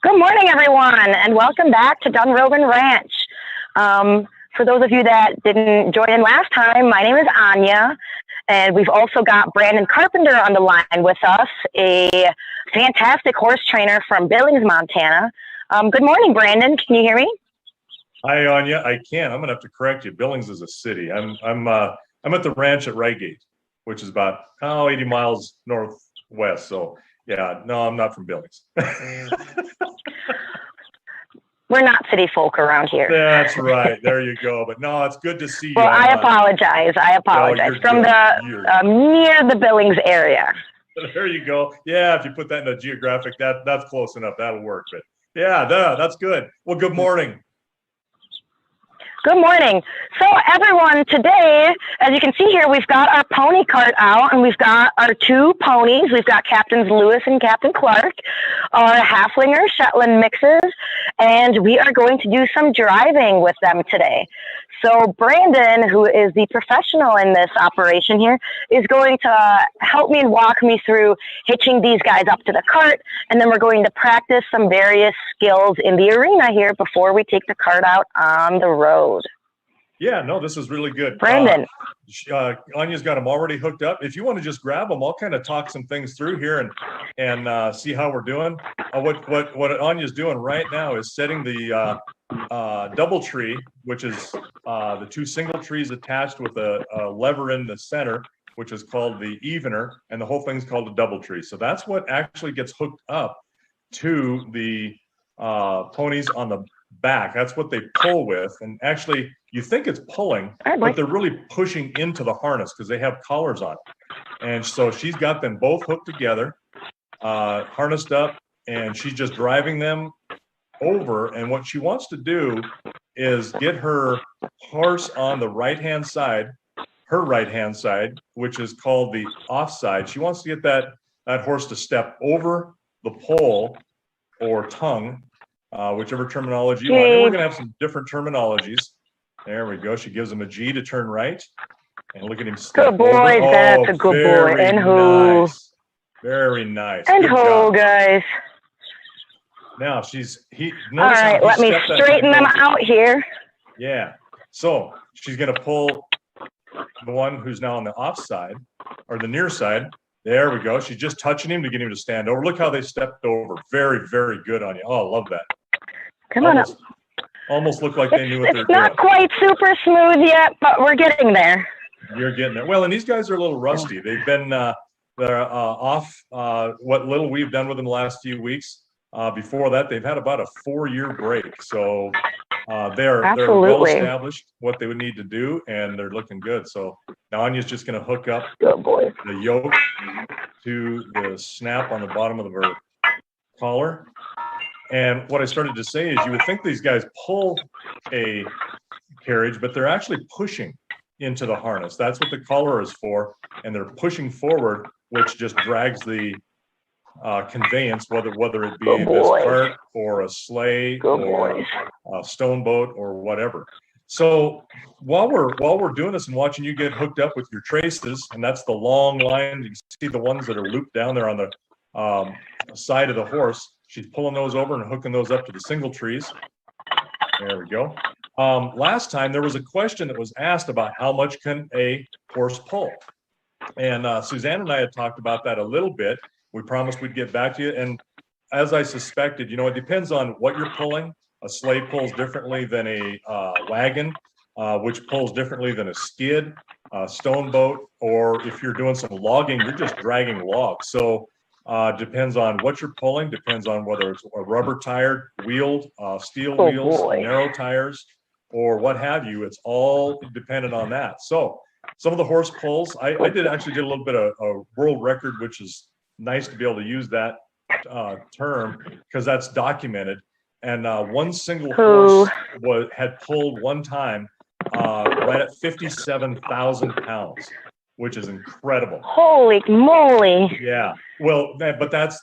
Good morning, everyone, and welcome back to Dunrovin Ranch. For those of you that didn't join in last time, my name is Anya, and we've also got Brandon Carpenter on the line with us, a fantastic horse trainer from Billings, Montana. Good morning, Brandon. Can you hear me? Hi, Anya. I can. I'm gonna have to correct you. Billings is a city. I'm at the ranch at Reigate, which is about 80 miles northwest. So yeah, no, I'm not from Billings. We're not city folk around here. That's right. There you go. But no, it's good to see you. Well, I apologize. From the near the Billings area. There you go. Yeah, if you put that in a geographic, that's close enough. That'll work. But yeah, that's good. Well, good morning. Good morning. So everyone, today, as you can see here, we've got our pony cart out, and we've got our two ponies. We've got Captains Lewis and Captain Clark, our Halflinger Shetland mixes, and we are going to do some driving with them today. So Brandon, who is the professional in this operation here, is going to help me and walk me through hitching these guys up to the cart, and then we're going to practice some various skills in the arena here before we take the cart out on the road. Yeah, no, this is really good. Brandon. Anya's got them already hooked up. If you want to just grab them, I'll kind of talk some things through here and see how we're doing. What Anya's doing right now is setting the double tree, which is the two single trees attached with a lever in the center, which is called the evener, and the whole thing's called a double tree. So that's what actually gets hooked up to the ponies on the back. That's what they pull with, and actually you think it's pulling, but they're really pushing into the harness because they have collars on it. And so she's got them both hooked together, harnessed up, and she's just driving them over. And what she wants to do is get her horse on the right hand side, which is called the offside. She wants to get that horse to step over the pole or tongue, whichever terminology you want. And we're going to have some different terminologies. There we go. She gives him a G to turn right. And look at him step Good boy. Over. That's a good boy. And who? Nice. Very nice. And who, guys? Now all right, let me straighten them out here. Yeah. So she's going to pull the one who's now on the offside or the near side. There we go. She's just touching him to get him to stand over. Look how they stepped over. Very, very good on you. Oh, I love that. Come on up. Almost looked like they knew what they're doing. It's not quite super smooth yet, but we're getting there. You're getting there. Well, and these guys are a little rusty. They've been they're off what little we've done with them the last few weeks. Before that, they've had about a 4-year break. So they're well established what they would need to do, and they're looking good. So now Anya's just going to hook up the yoke to the snap on the bottom of the collar. And what I started to say is you would think these guys pull a carriage, but they're actually pushing into the harness. That's what the collar is for. And they're pushing forward, which just drags the conveyance, whether it be this cart or a sleigh or a stone boat or whatever. So while we're doing this and watching you get hooked up with your traces, and that's the long line, you can see the ones that are looped down there on the side of the horse. She's pulling those over and hooking those up to the single trees. There we go. Last time there was a question that was asked about how much can a horse pull, and Suzanne and I had talked about that a little bit. We promised we'd get back to you, and as I suspected, it depends on what you're pulling. A sleigh pulls differently than a wagon, which pulls differently than a skid, a stone boat, or if you're doing some logging, you're just dragging logs. So depends on what you're pulling, depends on whether it's a rubber tired, wheeled, steel wheels, narrow tires, or what have you. It's all dependent on that. So some of the horse pulls, I did a little bit of a world record, which is nice to be able to use that term because that's documented. And one single horse had pulled one time right at 57,000 pounds, which is incredible. Holy moly! Yeah. Well, but that's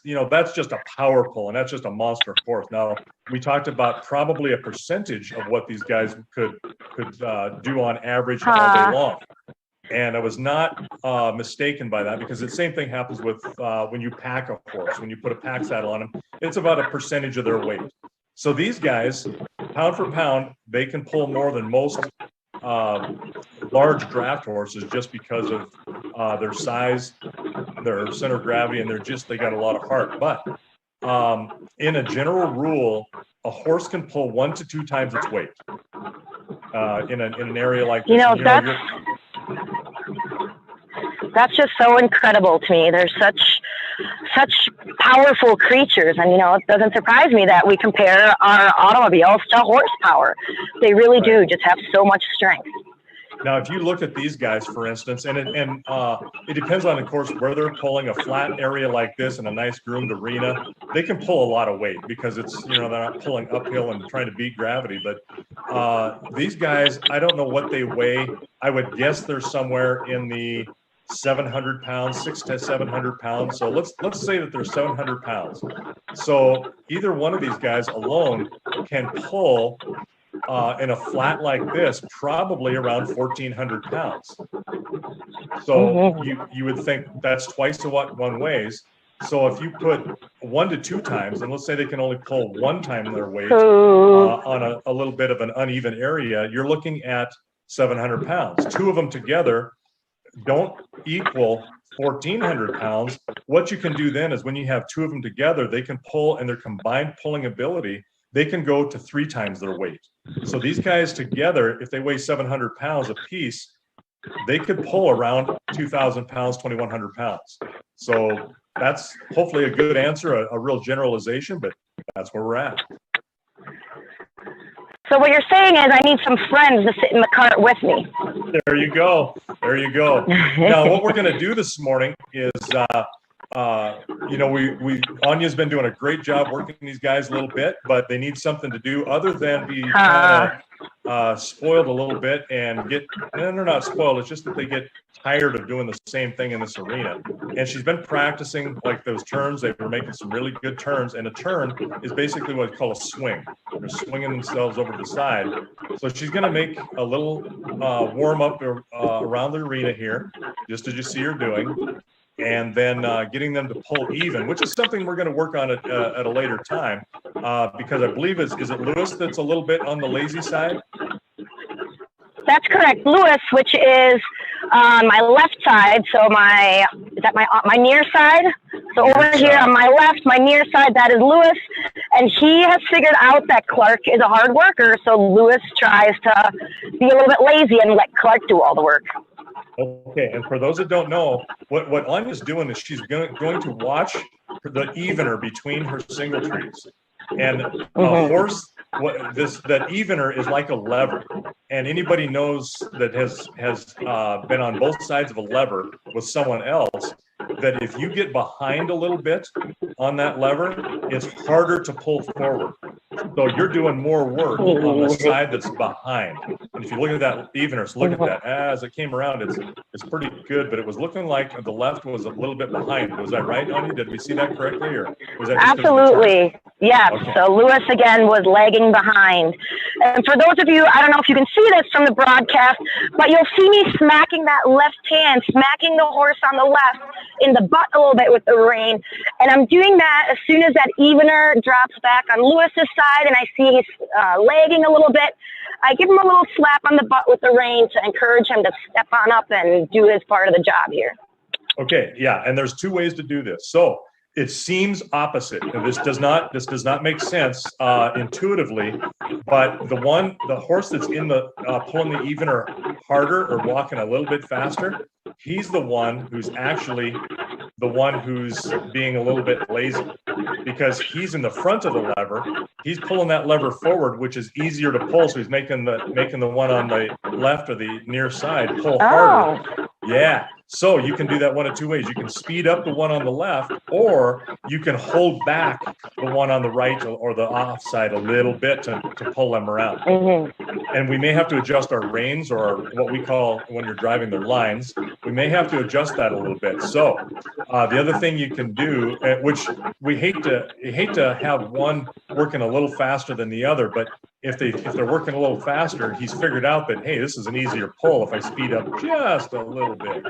just a power pull, and that's just a monster horse. Now we talked about probably a percentage of what these guys could do on average all day long. And I was not mistaken by that, because the same thing happens with when you pack a horse. When you put a pack saddle on them, it's about a percentage of their weight. So these guys, pound for pound, they can pull more than most large draft horses, just because of their size, their center of gravity, and they got a lot of heart. But in a general rule, a horse can pull 1 to 2 times its weight in an area like this. That's just so incredible to me. They're such powerful creatures, and it doesn't surprise me that we compare our automobiles to horsepower. They really do just have so much strength. Now, if you look at these guys, for instance, and it depends on, of course, where they're pulling. A flat area like this in a nice groomed arena, they can pull a lot of weight, because it's, they're not pulling uphill and trying to beat gravity. But these guys, I don't know what they weigh. I would guess they're somewhere in the 700 pounds, 600 to 700 pounds. So let's say that they're 700 pounds. So either one of these guys alone can pull in a flat like this, probably around 1,400 pounds. So you would think that's twice to what one weighs. So if you put 1 to 2 times, and let's say they can only pull 1 time their weight on a little bit of an uneven area, you're looking at 700 pounds. 2 of them together don't equal 1,400 pounds. What you can do then is, when you have 2 of them together, they can pull, and their combined pulling ability, they can go to 3 times their weight. So these guys together, if they weigh 700 pounds a piece, they could pull around 2,000 pounds, 2,100 pounds. So that's hopefully a good answer, a real generalization, but that's where we're at. So what you're saying is, I need some friends to sit in the cart with me. There you go. There you go. Now, what we're going to do this morning is, Anya's been doing a great job working these guys a little bit, but they need something to do other than be kind of spoiled a little bit and they're not spoiled. It's just that they get tired of doing the same thing in this arena. And she's been practicing like those turns. They were making some really good turns, and a turn is basically what we call a swing. They're swinging themselves over to the side. So she's going to make a little warm up around the arena here, just as you see her doing. And then getting them to pull even, which is something we're going to work on at a later time, because I believe is it Lewis that's a little bit on the lazy side? That's correct, Lewis, which is on my left side. So my near side. So over here on my left, my near side, that is Lewis, and he has figured out that Clark is a hard worker. So Lewis tries to be a little bit lazy and let Clark do all the work. Okay, and for those that don't know, what Anya's doing is she's going to watch the evener between her single trees. And a horse, that evener is like a lever. And anybody knows that has been on both sides of a lever with someone else, that if you get behind a little bit on that lever, it's harder to pull forward. So you're doing more work on the side that's behind. And if you look at that evener, so look at that. As it came around, it's pretty good, but it was looking like the left was a little bit behind. Was that right, Anya? Did we see that correctly, or was that just absolutely? Yes. Okay. So Lewis again was lagging behind. And for those of you, I don't know if you can see this from the broadcast, but you'll see me smacking that left hand, smacking the horse on the left in the butt a little bit with the rein. And I'm doing that as soon as that evener drops back on Lewis's side and I see he's lagging a little bit. I give him a little slap on the butt with the rein to encourage him to step on up and do his part of the job here. Okay, yeah, and there's 2 ways to do this. So it seems opposite. This does not make sense intuitively, but the horse that's in the pulling the evener harder or walking a little bit faster, he's the one who's actually the one who's being a little bit lazy, because he's in the front of the lever. He's pulling that lever forward, which is easier to pull. So he's making the one on the left or the near side pull harder. Yeah. So you can do that one of 2 ways. You can speed up the one on the left, or you can hold back the one on the right or the off side a little bit to pull them around. And we may have to adjust our reins, or what we call, when you're driving their lines, we may have to adjust that a little bit. So the other thing you can do, which we hate to have one working a little faster than the other, but if they're working a little faster, he's figured out that, hey, this is an easier pull if I speed up just a little bit.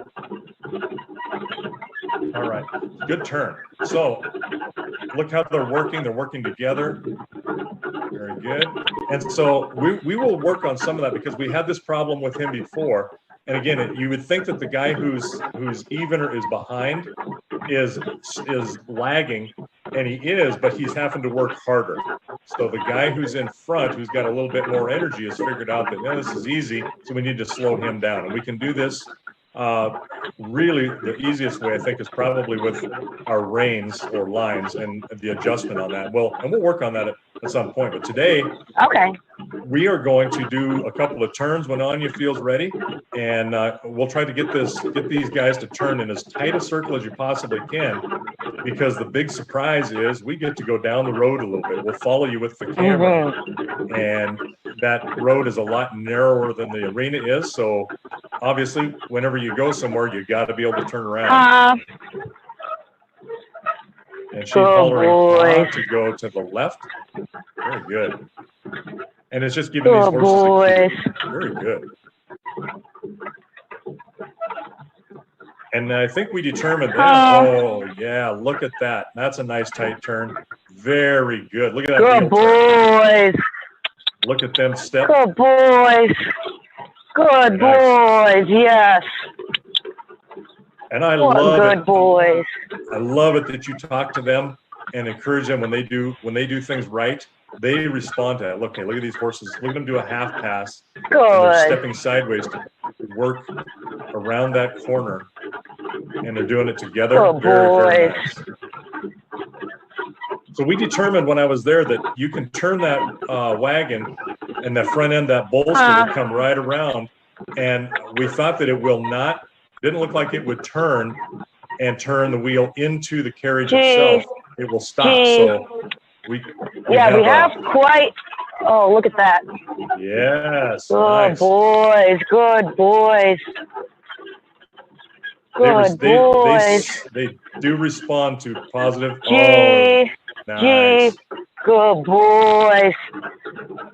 All right, good turn. So look how they're working together. Very good. And so we will work on some of that because we had this problem with him before. And again, you would think that the guy who's even or is behind is lagging, and he is, but he's having to work harder. So the guy who's in front, who's got a little bit more energy, has figured out that, no, this is easy, so we need to slow him down. And we can do this really the easiest way, I think, is probably with our reins or lines and the adjustment on that. Well, and we'll work on that at some point. But today, okay, we are going to do a couple of turns when Anya feels ready, and we'll try to get these guys to turn in as tight a circle as you possibly can, because the big surprise is we get to go down the road a little bit. We'll follow you with the camera, and that road is a lot narrower than the arena is. So obviously, whenever you go somewhere, you got to be able to turn around. And she's hollering to go to the left. Very good. And it's just giving these horses very good. And I think we determined that. Oh, yeah, look at that. That's a nice tight turn. Very good. Look at that. Good boys. Turn. Look at them step. Good boys. Good boys. Yes. And I love good it. Boys. I love it that you talk to them and encourage them when they do things right. They respond to that. Look at these horses. Look at them do a half pass. Good. And they're stepping sideways to work around that corner, and they're doing it together. Good very boys. Nice. So we determined when I was there that you can turn that wagon, and that front end, that bolster will come right around. And we thought that it didn't look like it would turn and turn the wheel into the carriage itself. It will stop. So we have quite. Oh, look at that. Yes. Good nice. Boys. Good boys. Good boys. They do respond to positive. Nice. Good boys.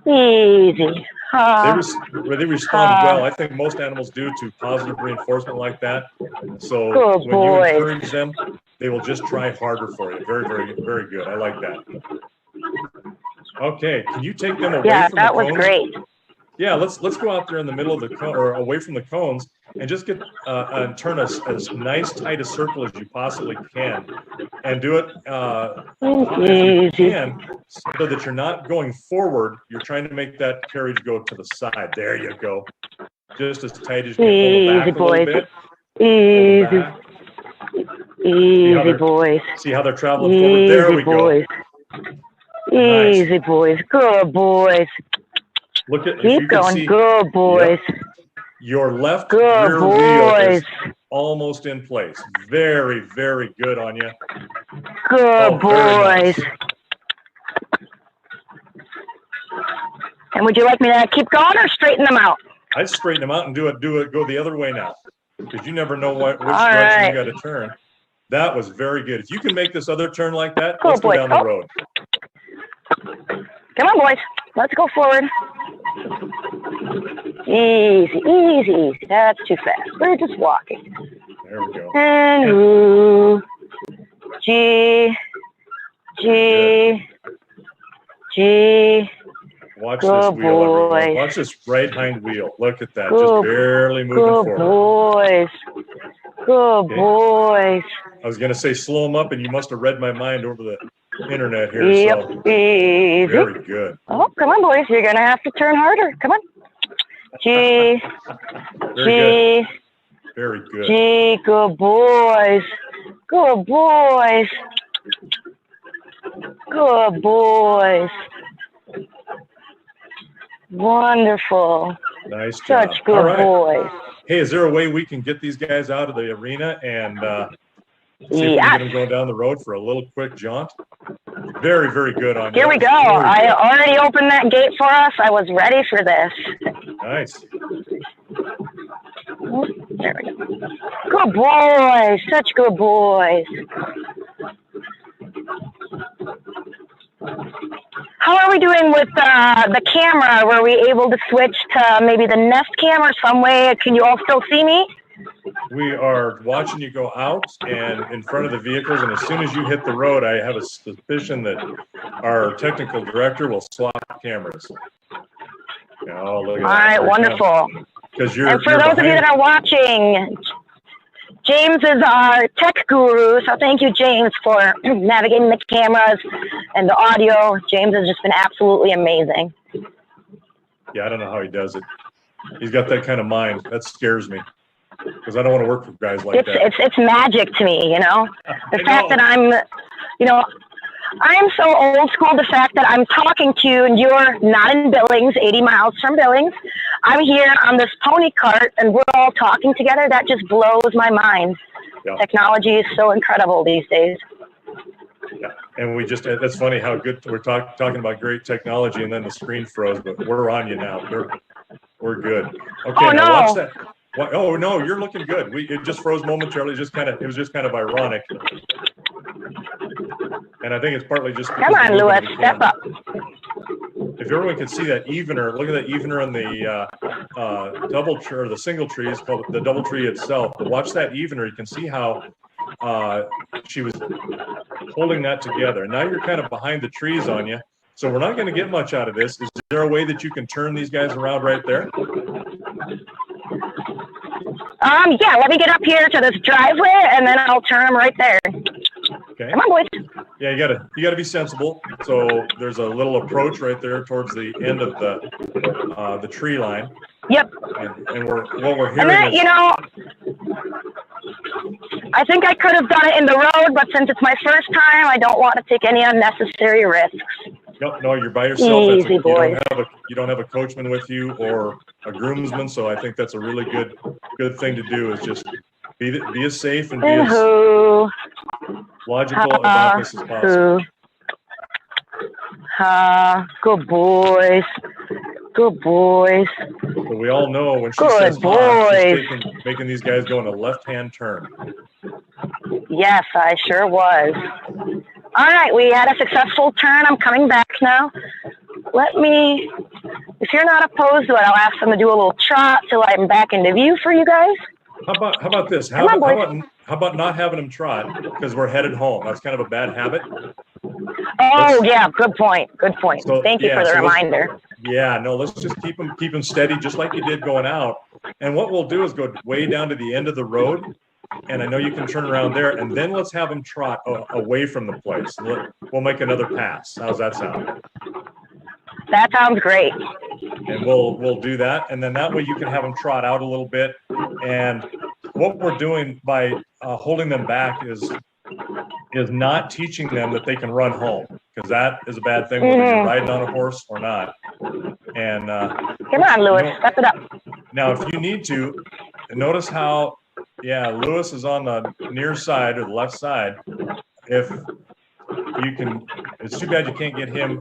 Easy. They respond well. I think most animals do to positive reinforcement like that. So when you encourage them, they will just try harder for you. Very, very, very good. I like that. Okay, can you take them away from the cones? Yeah, that was great. Yeah, let's go out there in the middle of the cone, or away from the cones, and just get and turn as nice tight a circle as you possibly can, and do it as you can, so that you're not going forward. You're trying to make that carriage go to the side. There you go. Just as tight as you can. Pull it back a little bit. Easy, boys. See how they're traveling forward? There we go. Easy, boys. Good boys. Look at, keep going. See, good boys. Yep, your left rear wheel is almost in place. Very, very good on you. Good boys. Nice. And would you like me to keep going or straighten them out? I'd straighten them out and go the other way now, because you never know which direction you got to turn. That was very good. If you can make this other turn like that, let's go down the road. Come on, boys. Let's go forward. Easy, easy, easy. That's too fast. We're just walking. There we go. And ooh. G. Watch this wheel, everyone. Watch this right hind wheel. Look at that. Just barely moving forward. Good boys. I was going to say slow them up, and you must have read my mind over the internet here. Yep. So very good. Oh, come on, boys. You're going to have to turn harder. Come on. G. Very good. G. Good boys. Good boys. Good boys. Wonderful. Nice job. Such good boys. Hey, is there a way we can get these guys out of the arena and see if we can get them going down the road for a little quick jaunt? Very, very good on you. Here we go. I already opened that gate for us. I was ready for this. Nice. There we go. Good boys. Such good boys. How are we doing with the camera? Were we able to switch to maybe the Nest Cam or some way? Can you all still see me? We are watching you go out and in front of the vehicles, and as soon as you hit the road, I have a suspicion that our technical director will swap cameras. Oh, look at all right, wonderful. Because and for those of you that are watching, James is our tech guru, so thank you, James, for navigating the cameras and the audio. James has just been absolutely amazing. Yeah, I don't know how he does it. He's got that kind of mind. That scares me because I don't want to work with guys like that. It's magic to me, you know. The fact that I'm so old school. The fact that I'm talking to you and you're not in Billings, 80 miles from Billings. I'm here on this pony cart and we're all talking together. That just blows my mind. Yeah. Technology is so incredible these days. Yeah, and that's funny how good we're talking about great technology and then the screen froze, but we're on you now. We're good. Okay, oh, now no. watch that. Oh no, you're looking good. It just froze momentarily. It was just kind of ironic. And I think it's partly just. Come on, Lewis, step up. If everyone could see that evener, look at that evener on the double tree or the single tree is called the double tree itself. But watch that evener. You can see how she was holding that together. Now you're kind of behind the trees on you, so we're not going to get much out of this. Is there a way that you can turn these guys around right there? Yeah, let me get up here to this driveway and then I'll turn them right there. Okay. Come on, boys. Yeah, you gotta be sensible. So there's a little approach right there towards the end of the tree line. Yep. And what we're hearing and then, is, I think I could have done it in the road, but since it's my first time, I don't want to take any unnecessary risks. Nope, no, you're by yourself. Easy, boys. You don't have a coachman with you or a groomsman, so I think that's a really good thing to do. Is just be as safe and be as logical about this as possible. Good boys. Good boys. But we all know when she good says boys. She's making these guys go in a left-hand turn. Yes, I sure was. All right, we had a successful turn. I'm coming back now. If you're not opposed to it, I'll ask them to do a little trot till I'm back into view for you guys. How about this? How about not having them trot because we're headed home? That's kind of a bad habit. Yeah, good point. Good point. So, thank you for the reminder. Let's just keep them steady, just like you did going out. And what we'll do is go way down to the end of the road, and I know you can turn around there, and then let's have them trot away from the place. We'll make another pass. How's that sound? That sounds great. And we'll do that, and then that way you can have them trot out a little bit. And what we're doing by holding them back is not teaching them that they can run home, because that is a bad thing whether you're riding on a horse or not. And come on, Lewis, step it up. Now, if you need to, notice how Lewis is on the near side or the left side. If you can, it's too bad you can't get him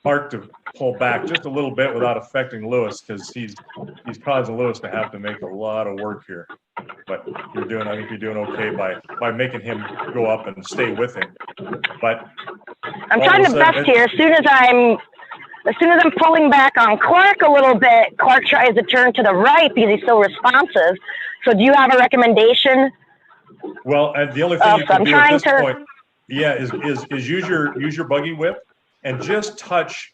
Mark to pull back just a little bit without affecting Lewis, because he's causing Lewis to have to make a lot of work here. But I think you're doing okay by making him go up and stay with him. But I'm trying the best here. As soon as I'm pulling back on Clark a little bit, Clark tries to turn to the right because he's so responsive. So do you have a recommendation? Well, the only thing you can do at this point, is use your buggy whip and just touch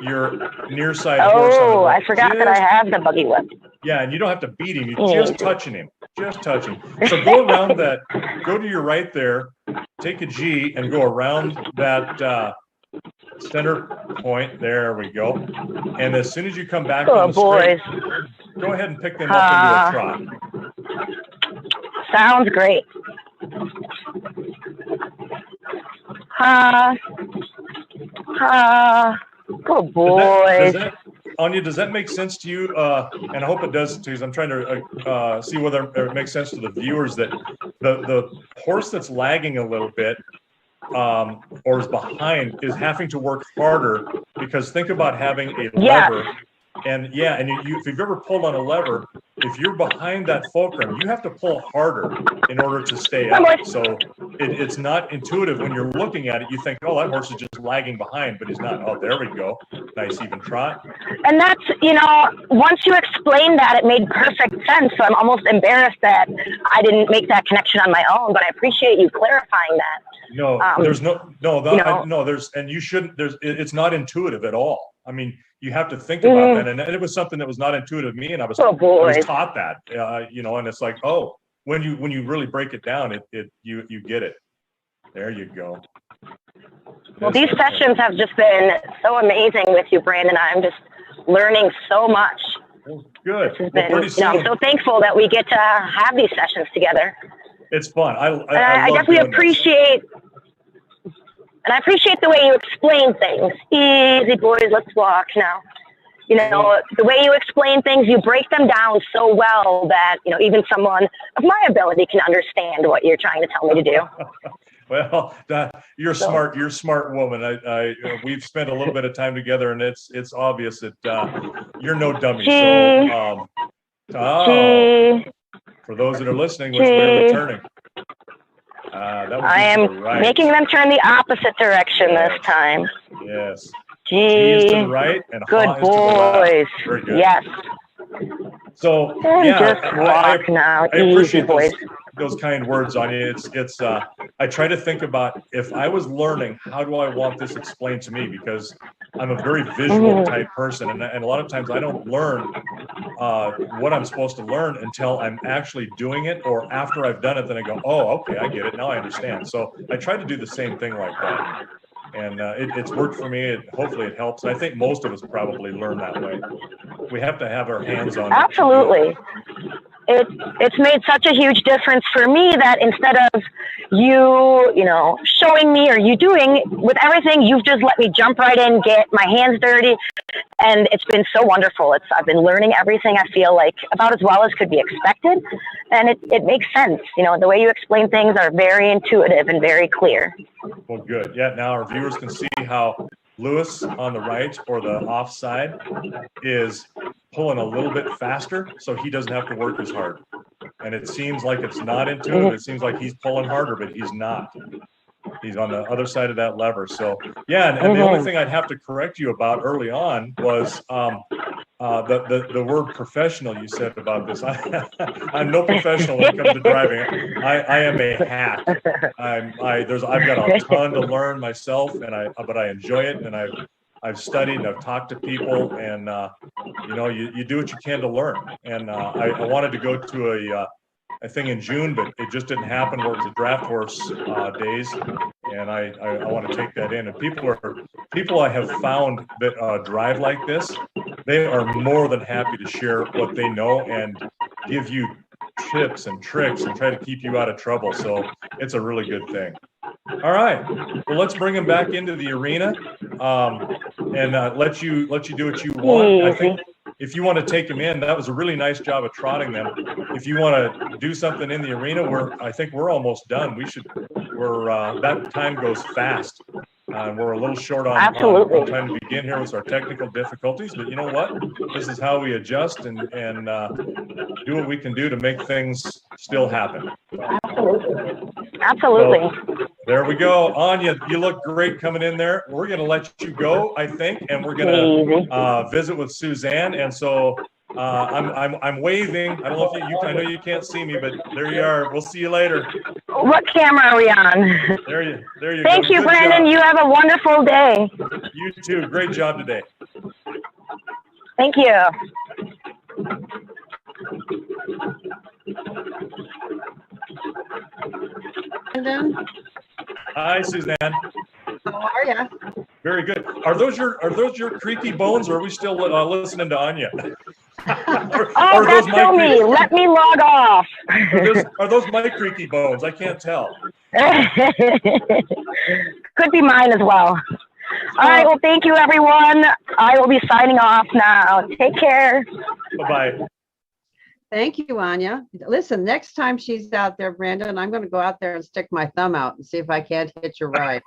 your near side horse. Oh, I forgot that I have the buggy whip. Yeah, and you don't have to beat him. You're just touching him. Just touching. So go around that. Go to your right there. Take a G and go around that center point. There we go. And as soon as you come back on the straight, go ahead and pick them up into a trot. Sounds great. Good boy. Anya, does that make sense to you? And I hope it does too. I'm trying to see whether it makes sense to the viewers that the horse that's lagging a little bit or is behind is having to work harder, because think about having a lever. And if you've ever pulled on a lever, if you're behind that fulcrum, you have to pull harder in order to stay up. So it's not intuitive when you're looking at it. You think, oh, that horse is just lagging behind, but he's not. Oh, there we go. Nice even trot. And that's, you know, once you explained that, it made perfect sense. So I'm almost embarrassed that I didn't make that connection on my own, but I appreciate you clarifying that. No, and you shouldn't, it's not intuitive at all. I mean, you have to think about that. And it was something that was not intuitive to me. And I was taught that, you know, and it's like, oh, when you really break it down, you get it. There you go. Well, these sessions have just been so amazing with you, Brandon. I'm just learning so much. Well, good. I'm so thankful that we get to have these sessions together. It's fun. I definitely appreciate, and I appreciate the way you explain things. Easy, boys, let's walk now. You know, the way you explain things, you break them down so well that, you know, even someone of my ability can understand what you're trying to tell me to do. Well, you're smart. You're a smart woman. We've spent a little bit of time together, and it's obvious that you're no dummy. For those that are listening, which we're returning. I am making them turn the opposite direction this time. Yes. G is to the right and good Ha is boys. To the left. Very good. Yes. So just walk now. I appreciate boys. Those kind words on you. I try to think about, if I was learning, how do I want this explained to me? Because I'm a very visual type person, and a lot of times I don't learn what I'm supposed to learn until I'm actually doing it, or after I've done it, then I go, oh, okay, I get it. Now I understand. So I try to do the same thing like that. And it's worked for me. Hopefully it helps. I think most of us probably learn that way. We have to have our hands on it. Absolutely. It's made such a huge difference for me that instead of you know, showing me or you doing with everything, you've just let me jump right in, get my hands dirty. And it's been so wonderful. I've been learning everything, I feel like, about as well as could be expected. And it makes sense. You know, the way you explain things are very intuitive and very clear. Well, good. Yeah, now our viewers can see how Lewis on the right, or the offside, is pulling a little bit faster, so he doesn't have to work as hard. And it seems like it's not intuitive. It seems like he's pulling harder, but he's not. He's on the other side of that lever. So yeah, and the only thing I'd have to correct you about early on was the word professional you said about this. I'm no professional when it comes to driving. I am a hack. I've got a ton to learn myself, but I enjoy it, and I've studied and I've talked to people, and you know, you do what you can to learn. And I wanted to go to a thing in June, but it just didn't happen, where it was a draft horse days, and I want to take that in. And people I have found that drive like this, they are more than happy to share what they know and give you tips and tricks and try to keep you out of trouble. So it's a really good thing. All right, well, let's bring them back into the arena, and let you do what you want. I think if you want to take them in, that was a really nice job of trotting them. If you want to do something in the arena, I think we're almost done. That time goes fast. We're a little short on time to begin here with our technical difficulties, but you know what? This is how we adjust and do what we can do to make things still happen. Absolutely. So, there we go. Anya, you look great coming in there. We're going to let you go, I think, and we're going to visit with Suzanne. And so I'm waving. I don't know if I know you can't see me, but there you are. We'll see you later. What camera are we on? There you Thank go. you, Brandon. You have a wonderful day. You too. Great job today. Thank you. Brandon. Hi, Suzanne. How are you? Very good. Are those your creaky bones, or are we still listening to Anya? That's still me. Let me log off. Are those my creaky bones? I can't tell. Could be mine as well. All right. Well, thank you, everyone. I will be signing off now. Take care. Bye-bye. Thank you, Anya. Listen, next time she's out there, Brandon, I'm going to go out there and stick my thumb out and see if I can't hitch a ride.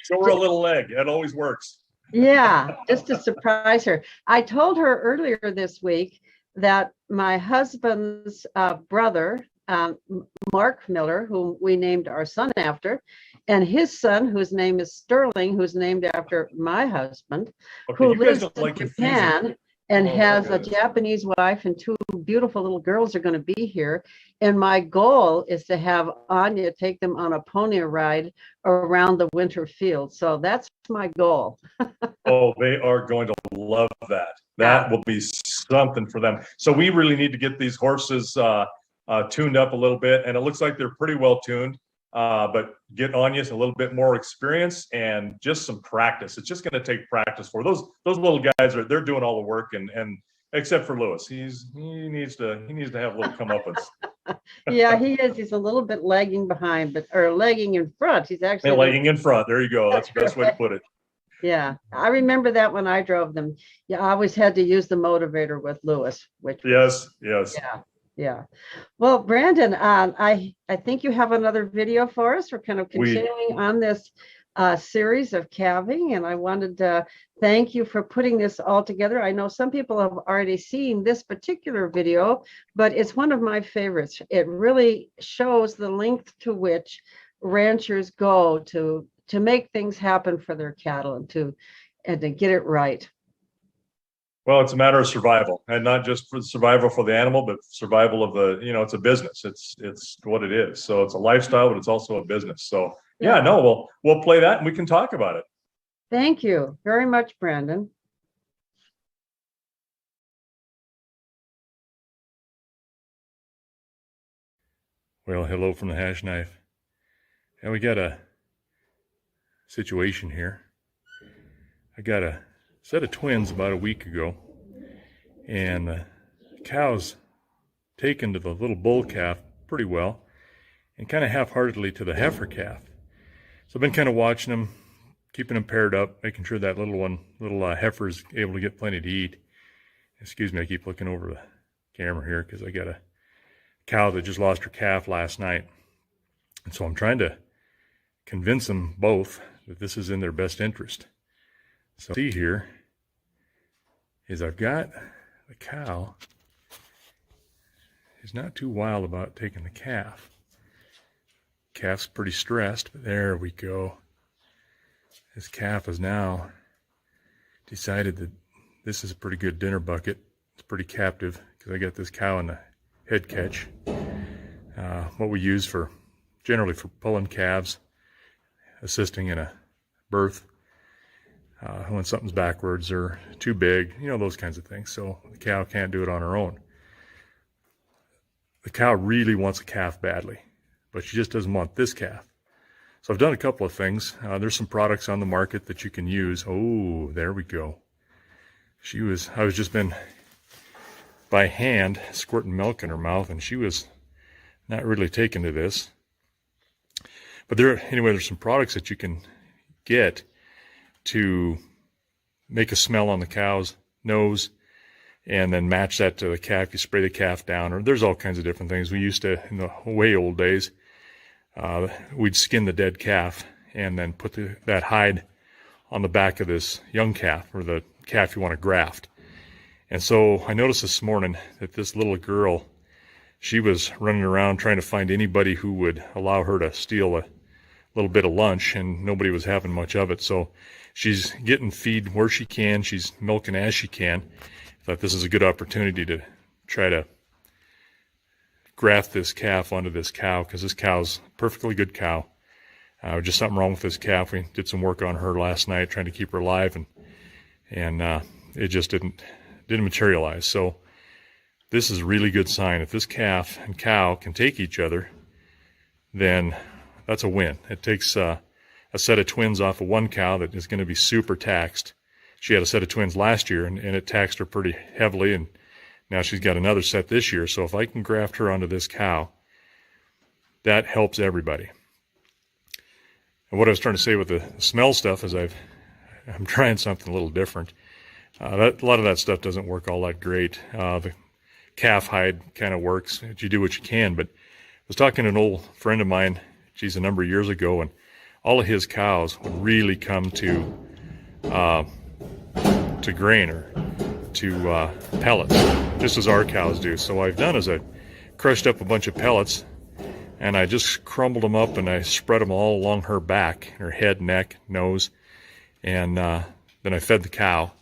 Show her a little leg. That always works. Yeah, just to surprise her. I told her earlier this week that my husband's brother, Mark Miller, whom we named our son after, and his son, whose name is Sterling, who's named after my husband, who lives in Japan and has a Japanese wife and two beautiful little girls are going to be here. And my goal is to have Anya take them on a pony ride around the winter field. So that's my goal. Oh, they are going to love that. That will be something for them. So we really need to get these horses tuned up a little bit. And it looks like they're pretty well tuned. But get Anya a little bit more experience and just some practice. It's just going to take practice for those little guys. They're doing all the work, and except for Lewis, he needs to have a little comeuppance. Yeah, he is. He's a little bit lagging behind, or lagging in front. He's actually lagging in front. There you go. That's the best way to put it. Yeah, I remember that when I drove them. Yeah, I always had to use the motivator with Lewis. Yes. Yeah. Well, Brandon, I think you have another video for us. We're kind of continuing on this series of calving, and I wanted to thank you for putting this all together. I know some people have already seen this particular video, but it's one of my favorites. It really shows the length to which ranchers go to make things happen for their cattle and to get it right. Well, it's a matter of survival, and not just for survival for the animal, but survival of the, it's a business. It's what it is. So it's a lifestyle, but it's also a business. So yeah, no, we'll play that and we can talk about it. Thank you very much, Brandon. Well, hello from the Hash Knife. And we got a situation here. I got a set of twins about a week ago, and the cow's taken to the little bull calf pretty well, and kind of half-heartedly to the heifer calf. So I've been kind of watching them, keeping them paired up, making sure that little heifer is able to get plenty to eat. Excuse me, I keep looking over the camera here because I got a cow that just lost her calf last night. And so I'm trying to convince them both that this is in their best interest. So see here is I've got the cow is not too wild about taking the calf. Calf's pretty stressed, but there we go. This calf has now decided that this is a pretty good dinner bucket. It's pretty captive because I got this cow in the head catch. What we use generally for pulling calves, assisting in a birth, when something's backwards or too big, those kinds of things. So the cow can't do it on her own. The cow really wants a calf badly, but she just doesn't want this calf. So I've done a couple of things. There's some products on the market that you can use. Oh, there we go. I was just been by hand squirting milk in her mouth, and she was not really taken to this. But there's some products that you can get to make a smell on the cow's nose and then match that to the calf. You spray the calf down, or there's all kinds of different things. We used to, in the way old days, we'd skin the dead calf and then put that hide on the back of this young calf, or the calf you want to graft. And so I noticed this morning that this little girl, she was running around trying to find anybody who would allow her to steal a little bit of lunch, and nobody was having much of it. So she's getting feed where she can. She's milking as she can. I thought this is a good opportunity to try to graft this calf onto this cow, because this cow's a perfectly good cow. Just something wrong with this calf. We did some work on her last night trying to keep her alive, and it just didn't materialize. So this is a really good sign. If this calf and cow can take each other, then that's a win. It takes a set of twins off of one cow that is going to be super taxed. She had a set of twins last year, and it taxed her pretty heavily, and now she's got another set this year. So if I can graft her onto this cow, that helps everybody. And what I was trying to say with the smell stuff is I'm trying something a little different. A lot of that stuff doesn't work all that great. The calf hide kind of works. You do what you can. But I was talking to an old friend of mine, a number of years ago, and all of his cows would really come to grain, or to pellets. just as our cows do. So what I've done is I crushed up a bunch of pellets, and I just crumbled them up and I spread them all along her back, her head, neck, nose, and then I fed the cow.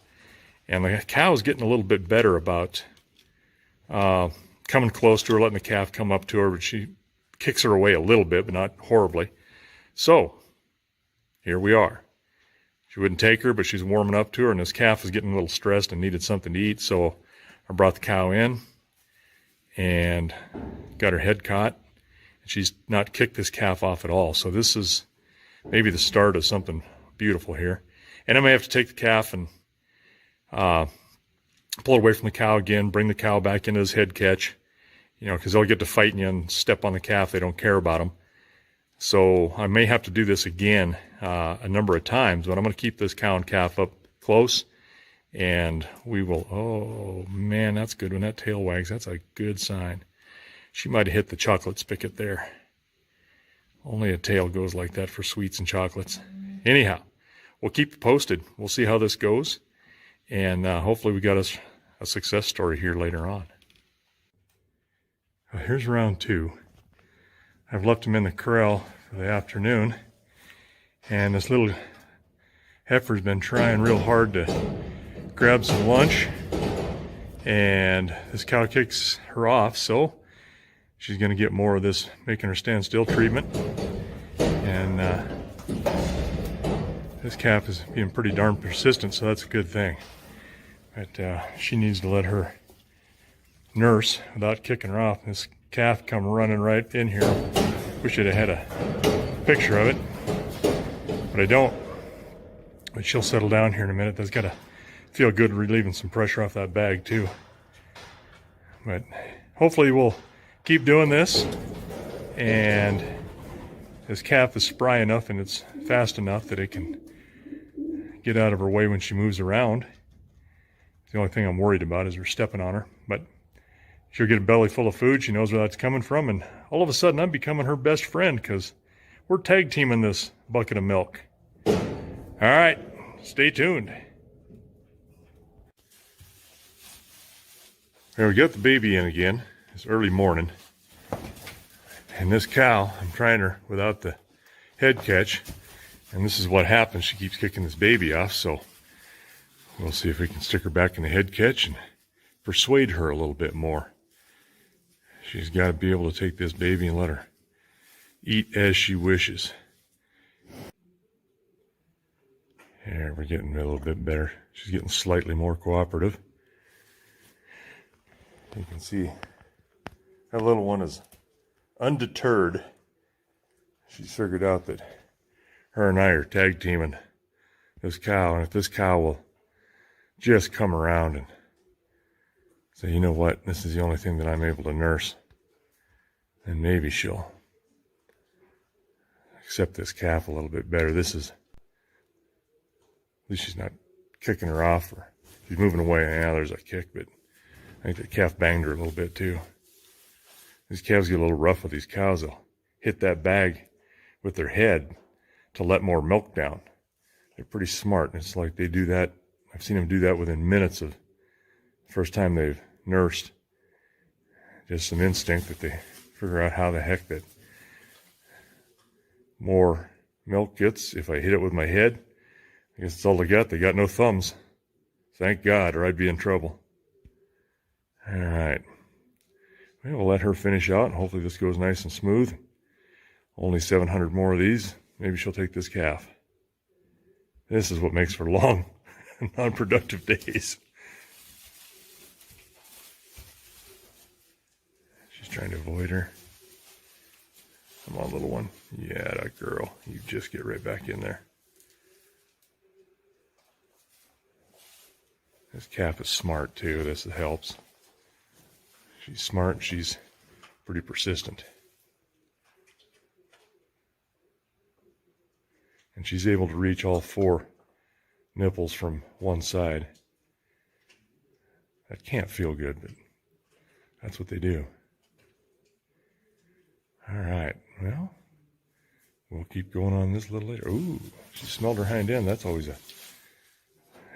And the cow is getting a little bit better about coming close to her, letting the calf come up to her, but she kicks her away a little bit, but not horribly. So here we are. She wouldn't take her, but she's warming up to her, and this calf was getting a little stressed and needed something to eat. So I brought the cow in and got her head caught. She's not kicked this calf off at all. So this is maybe the start of something beautiful here. And I may have to take the calf and pull it away from the cow again, bring the cow back into this head catch, you know, because they'll get to fighting you and step on the calf. They don't care about them. So I may have to do this again a number of times, but I'm going to keep this cow and calf up close, and we will, oh man, that's good when that tail wags. That's a good sign. She might have hit the chocolate spigot there. Only a tail goes like that for sweets and chocolates. Anyhow, we'll keep you posted. We'll see how this goes, and hopefully we got us a success story here later on. Well, here's round 2. I've left him in the corral for the afternoon, and this little heifer's been trying real hard to grab some lunch, and this cow kicks her off, so she's going to get more of this making her stand still treatment. And this calf is being pretty darn persistent, so that's a good thing. But she needs to let her nurse without kicking her off. This calf come running right in here. Wish I'd have had a picture of it, but I don't. But she'll settle down here in a minute. That's got to feel good relieving some pressure off that bag too. But hopefully we'll keep doing this, and this calf is spry enough and it's fast enough that it can get out of her way when she moves around. The only thing I'm worried about is we're stepping on her, but she'll get a belly full of food. She knows where that's coming from, and all of a sudden I'm becoming her best friend because we're tag teaming this bucket of milk. All right, stay tuned. Here we got the baby in again. It's early morning, and this cow, I'm trying her without the head catch, and this is what happens. She keeps kicking this baby off, so we'll see if we can stick her back in the head catch and persuade her a little bit more. She's got to be able to take this baby and let her eat as she wishes. Here, we're getting a little bit better. She's getting slightly more cooperative. You can see that little one is undeterred. She's figured out that her and I are tag teaming this cow, and if this cow will just come around and say, you know what, this is the only thing that I'm able to nurse, then maybe she'll accept this calf a little bit better. This is, at least she's not kicking her off, or she's moving away. Yeah, there's a kick, but I think the calf banged her a little bit too. These calves get a little rough with these cows. They'll hit that bag with their head to let more milk down. They're pretty smart. It's like they do that. I've seen them do that within minutes of the first time they've nursed. Just an instinct that they figure out how the heck that more milk gets if I hit it with my head. I guess that's all they got. They got no thumbs. Thank God, or I'd be in trouble. All right. We'll let her finish out, and hopefully this goes nice and smooth. Only 700 more of these. Maybe she'll take this calf. This is what makes for long, non-productive days. She's trying to avoid her. Come on, little one. Yeah, that girl. You just get right back in there. This calf is smart, too. This helps. She's smart. She's pretty persistent. And she's able to reach all 4 nipples from one side. That can't feel good, but that's what they do. All right. Well, we'll keep going on this a little later. Ooh, she smelled her hind end. That's always a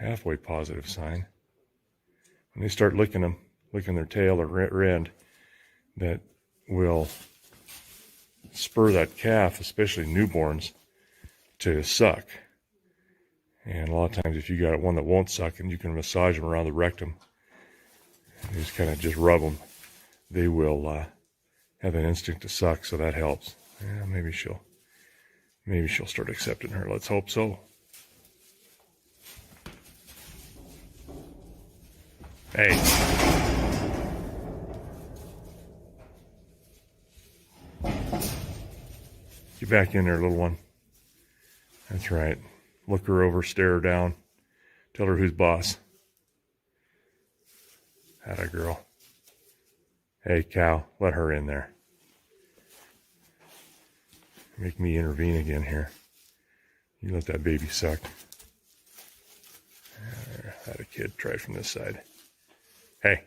halfway positive sign. When they start licking them, licking their tail or end, that will spur that calf, especially newborns, to suck. And a lot of times if you got one that won't suck, and you can massage them around the rectum, and just kind of just rub them, they will have an instinct to suck, so that helps. Yeah, maybe she'll start accepting her. Let's hope so. Hey. Get back in there, little one. That's right. Look her over, stare her down. Tell her who's boss. Atta girl. Hey, cow, let her in there. Make me intervene again here. You let that baby suck. There, had a kid. Try from this side. Hey.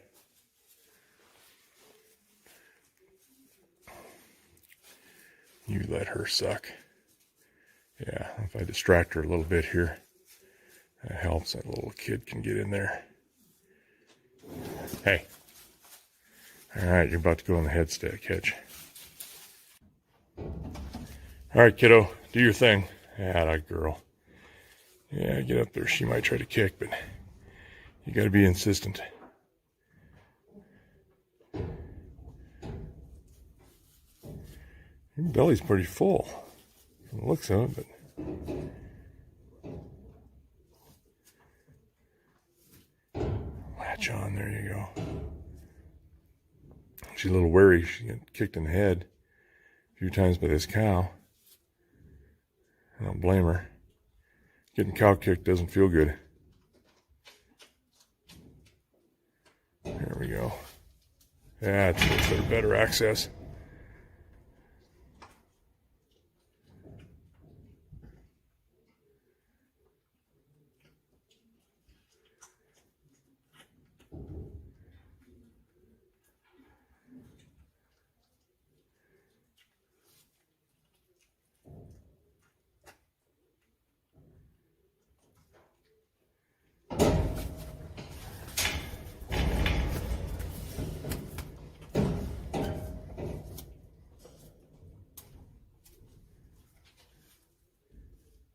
You let her suck. Yeah, if I distract her a little bit here, that helps. That little kid can get in there. Hey. All right, you're about to go in the head hitch. All right, kiddo, do your thing. Atta girl. Yeah, get up there. She might try to kick, but you got to be insistent. Your belly's pretty full from the looks of it, but latch on. There you go. She's a little wary. She got kicked in the head a few times by this cow. I don't blame her. Getting cow kicked doesn't feel good. There we go. That's better access.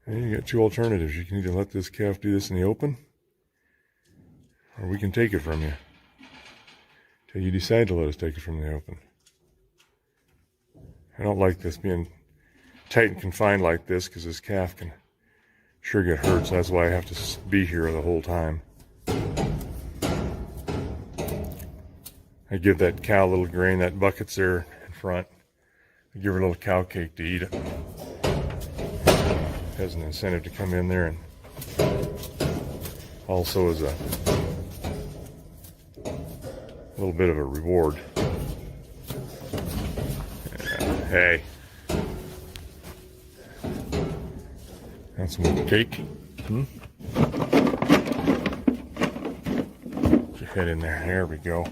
And you got two alternatives. You can either let this calf do this in the open, or we can take it from you till you decide to let us take it from the open. I don't like this being tight and confined like this, because this calf can sure get hurt, so that's why I have to be here the whole time. I give that cow a little grain. That bucket's there in front. I give her a little cow cake to eat it. Has an incentive to come in there, and also as a little bit of a reward. Yeah, hey, that's some cake. Put your head in there. There we go.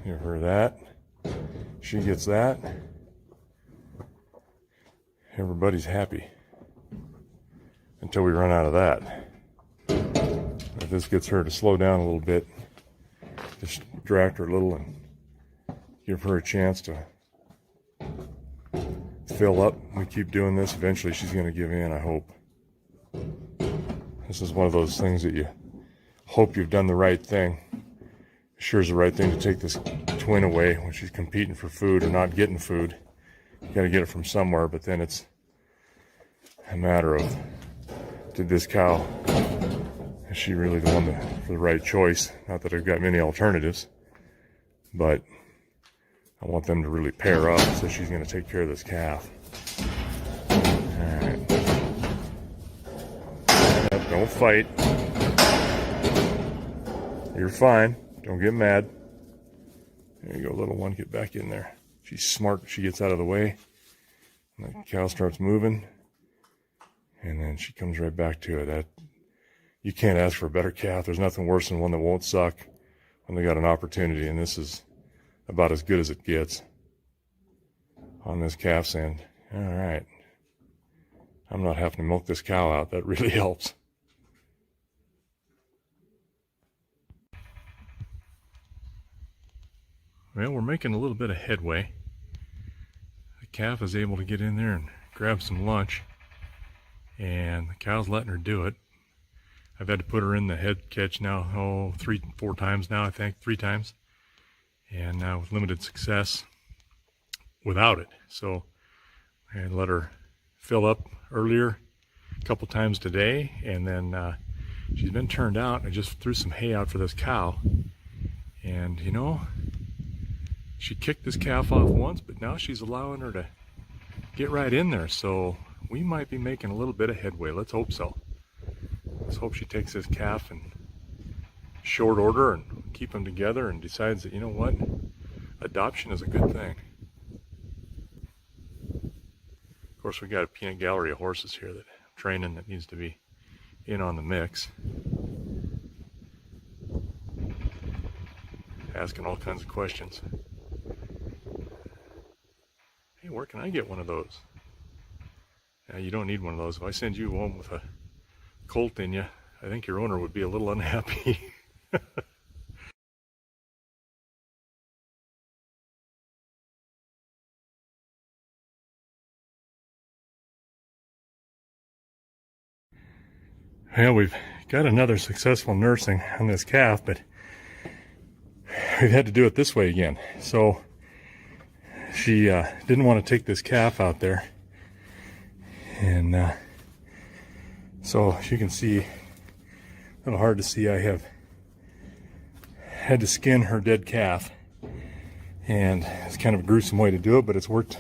Give her that. She gets that. Everybody's happy until we run out of that. If this gets her to slow down a little bit, just distract her a little and give her a chance to fill up. We keep doing this, eventually she's going to give in, I hope. This is one of those things that you hope you've done the right thing. It sure is the right thing to take this twin away when she's competing for food or not getting food. You got to get it from somewhere, but then it's a matter of, did this cow, is she really the one for the right choice? Not that I've got many alternatives, but I want them to really pair up, so she's going to take care of this calf. All right. Don't fight. You're fine. Don't get mad. There you go, little one. Get back in there. She's smart. She gets out of the way. And the cow starts moving. And then she comes right back to it. You can't ask for a better calf. There's nothing worse than one that won't suck when they got an opportunity. And this is about as good as it gets on this calf's end. All right. I'm not having to milk this cow out. That really helps. Well, we're making a little bit of headway. The calf is able to get in there and grab some lunch, and the cow's letting her do it. I've had to put her in the head catch now, 3-4 times now, I think, 3 times. And now with limited success without it. So I let her fill up earlier a couple times today, and then she's been turned out. I just threw some hay out for this cow, and you know, she kicked this calf off once, but now she's allowing her to get right in there. So we might be making a little bit of headway. Let's hope so. Let's hope she takes this calf in short order and keep them together and decides that, you know what, adoption is a good thing. Of course, we got a peanut gallery of horses here that training that needs to be in on the mix. Asking all kinds of questions. Hey, where can I get one of those? Yeah, you don't need one of those. If I send you one with a colt in you, I think your owner would be a little unhappy. Well, we've got another successful nursing on this calf, but we've had to do it this way again. So she didn't want to take this calf out there, and so as you can see, a little hard to see, I have had to skin her dead calf, and it's kind of a gruesome way to do it, but it's worked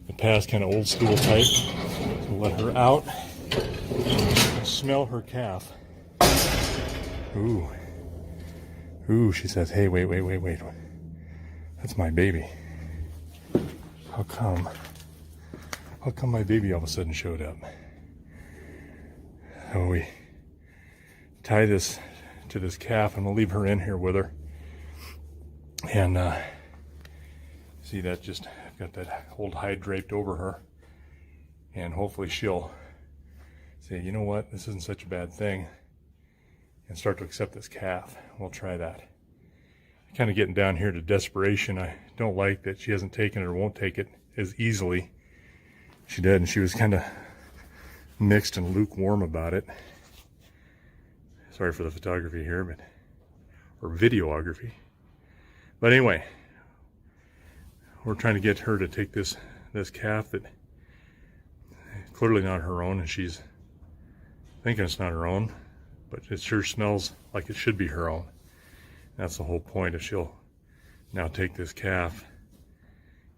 the past, kind of old school type. So let her out, smell her calf. Ooh, ooh, she says, hey, wait, that's my baby. How come my baby all of a sudden showed up? So we tie this to this calf, and we'll leave her in here with her. And see, that just, I've got that old hide draped over her, and hopefully she'll say, you know what, this isn't such a bad thing, and start to accept this calf. We'll try that. Kind of getting down here to desperation. I don't like that she hasn't taken it or won't take it as easily. She did, and she was kind of mixed and lukewarm about it. Sorry for the photography here, but, or videography. But anyway, we're trying to get her to take this calf that clearly not her own, and she's thinking it's not her own, but it sure smells like it should be her own. That's the whole point. If she'll now take this calf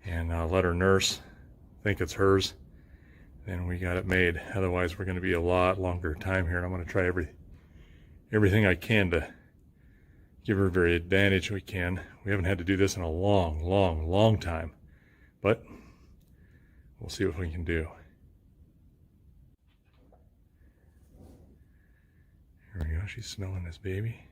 and let her nurse think it's hers, then we got it made. Otherwise, we're going to be a lot longer time here. I'm going to try everything I can to give her every advantage we can. We haven't had to do this in a long time, but we'll see what we can do. Here we go. She's smelling this baby.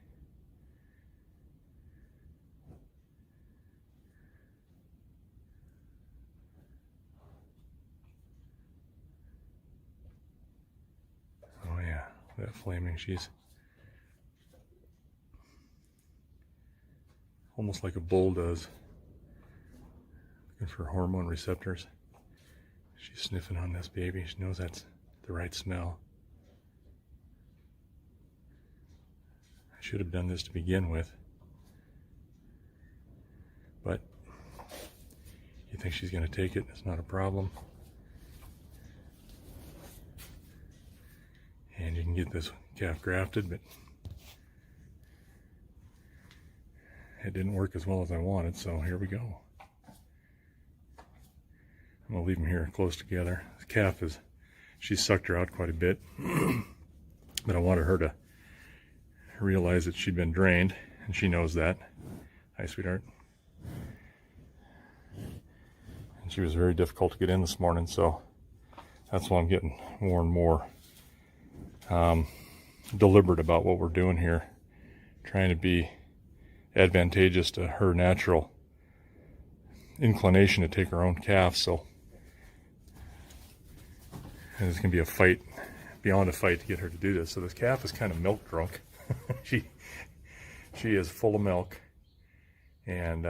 Oh yeah, that flaming, she's almost like a bull does, looking for hormone receptors. She's sniffing on this baby. She knows that's the right smell. I should have done this to begin with, but you think she's going to take it? It's not a problem. And you can get this calf grafted, but it didn't work as well as I wanted, so here we go. I'm going to leave them here close together. This calf she sucked her out quite a bit, but I wanted her to realize that she'd been drained, and she knows that. Hi, sweetheart. And she was very difficult to get in this morning, so that's why I'm getting more and more deliberate about what we're doing here, trying to be advantageous to her natural inclination to take her own calf. So and it's going to be a fight, beyond a fight, to get her to do this. So this calf is kind of milk drunk. She is full of milk, and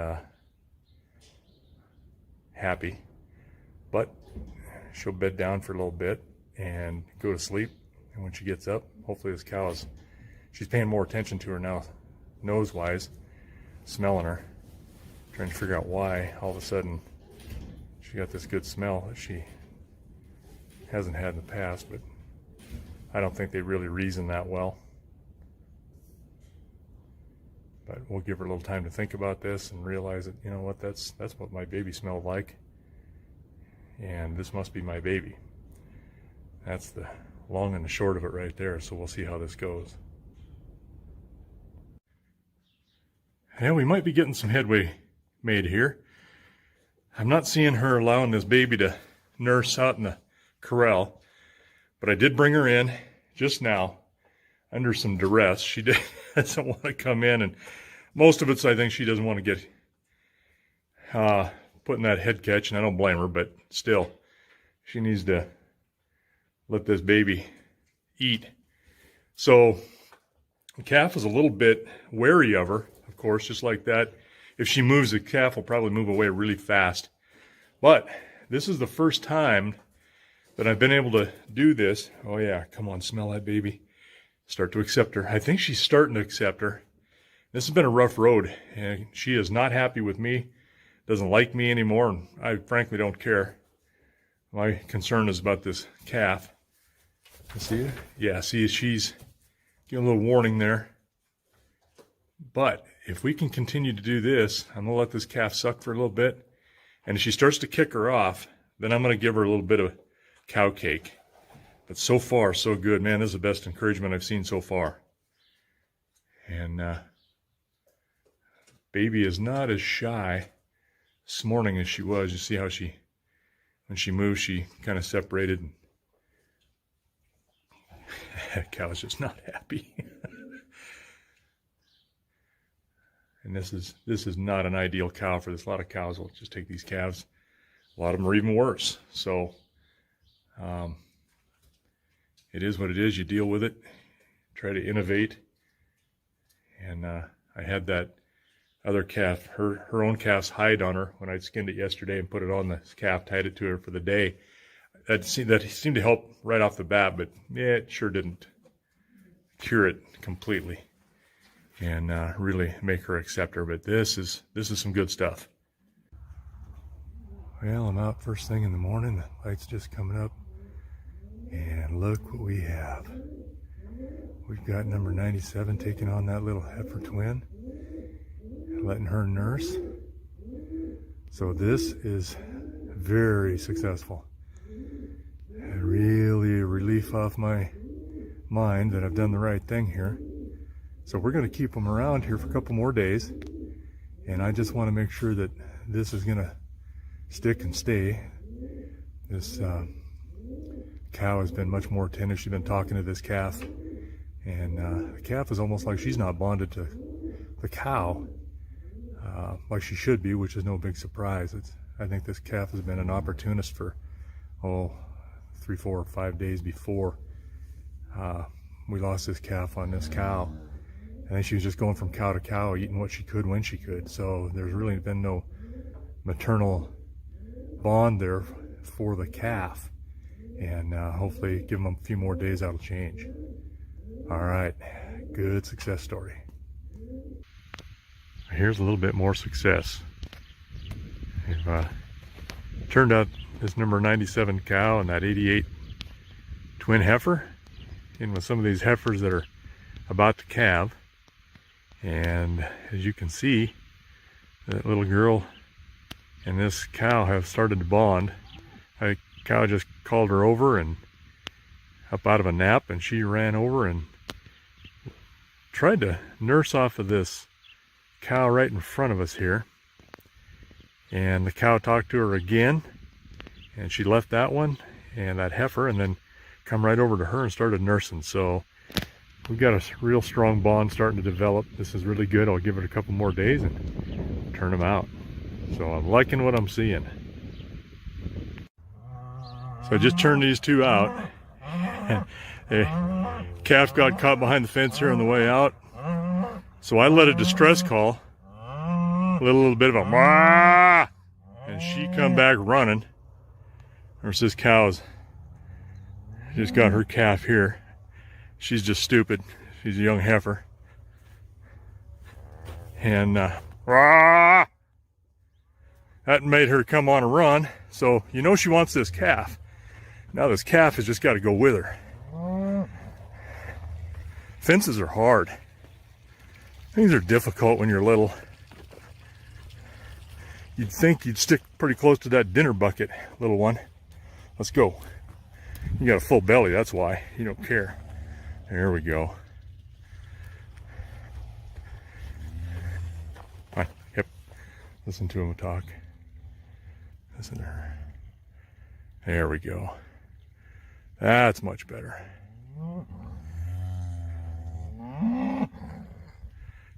happy, but she'll bed down for a little bit and go to sleep. And when she gets up, hopefully this cow she's paying more attention to her now, nose-wise, smelling her, trying to figure out why all of a sudden she got this good smell that she hasn't had in the past, but I don't think they really reason that well. But we'll give her a little time to think about this and realize that, you know what, that's what my baby smelled like. And this must be my baby. That's the long and the short of it right there. So we'll see how this goes. Yeah, we might be getting some headway made here. I'm not seeing her allowing this baby to nurse out in the corral, but I did bring her in just now under some duress. She doesn't want to come in, and most of it's, I think, she doesn't want to get put in that head catch, and I don't blame her, but still, she needs to let this baby eat. So the calf is a little bit wary of her, of course, just like that. If she moves, the calf will probably move away really fast. But this is the first time that I've been able to do this. Oh yeah, come on, smell that baby. Start to accept her. I think she's starting to accept her. This has been a rough road, and she is not happy with me, doesn't like me anymore, and I frankly don't care. My concern is about this calf. See it? Yeah, see, she's getting a little warning there. But if we can continue to do this, I'm going to let this calf suck for a little bit. And if she starts to kick her off, then I'm going to give her a little bit of cow cake. But so far, so good. Man, this is the best encouragement I've seen so far. And baby is not as shy this morning as she was. You see how when she moved, she kind of separated. That cow's just not happy. And this is not an ideal cow for this. A lot of cows will just take these calves. A lot of them are even worse. So it is what it is. You deal with it. Try to innovate. And I had that other calf, her own calf's hide on her when I skinned it yesterday and put it on the calf, tied it to her for the day. That seemed to help right off the bat, but yeah, it sure didn't cure it completely and really make her accept her. But this is some good stuff. Well, I'm out first thing in the morning. The light's just coming up, and look what we have. We've got number 97 taking on that little heifer twin, letting her nurse. So this is very successful. Really a relief off my mind that I've done the right thing here. So we're going to keep them around here for a couple more days, and I just want to make sure that this is going to stick and stay. This cow has been much more attentive. She's been talking to this calf, and the calf is almost like she's not bonded to the cow like she should be, which is no big surprise. I think this calf has been an opportunist for 3, 4, or 5 days before we lost this calf on this cow. I think she was just going from cow to cow, eating what she could when she could. So there's really been no maternal bond there for the calf. And hopefully give them a few more days, that'll change. All right, good success story. Here's a little bit more success. We've turned out this number 97 cow and that 88 twin heifer in with some of these heifers that are about to calve. And as you can see, that little girl and this cow have started to bond. A cow just called her over and up out of a nap, and she ran over and tried to nurse off of this cow right in front of us here. And the cow talked to her again, and she left that one and that heifer and then come right over to her and started nursing. So we've got a real strong bond starting to develop. This is really good. I'll give it a couple more days and turn them out. So I'm liking what I'm seeing. So I just turned these two out. The calf got caught behind the fence here on the way out. So I let a distress call. A little bit of a "Wah!" And And she come back running. There's this cow's just got her calf here. She's just stupid. She's a young heifer. And that made her come on a run. So you know she wants this calf. Now this calf has just got to go with her. Fences are hard. Things are difficult when you're little. You'd think you'd stick pretty close to that dinner bucket, little one. Let's go. You got a full belly, that's why. You don't care. There we go. Fine. Yep. Listen to him talk. Listen to her. There we go. That's much better.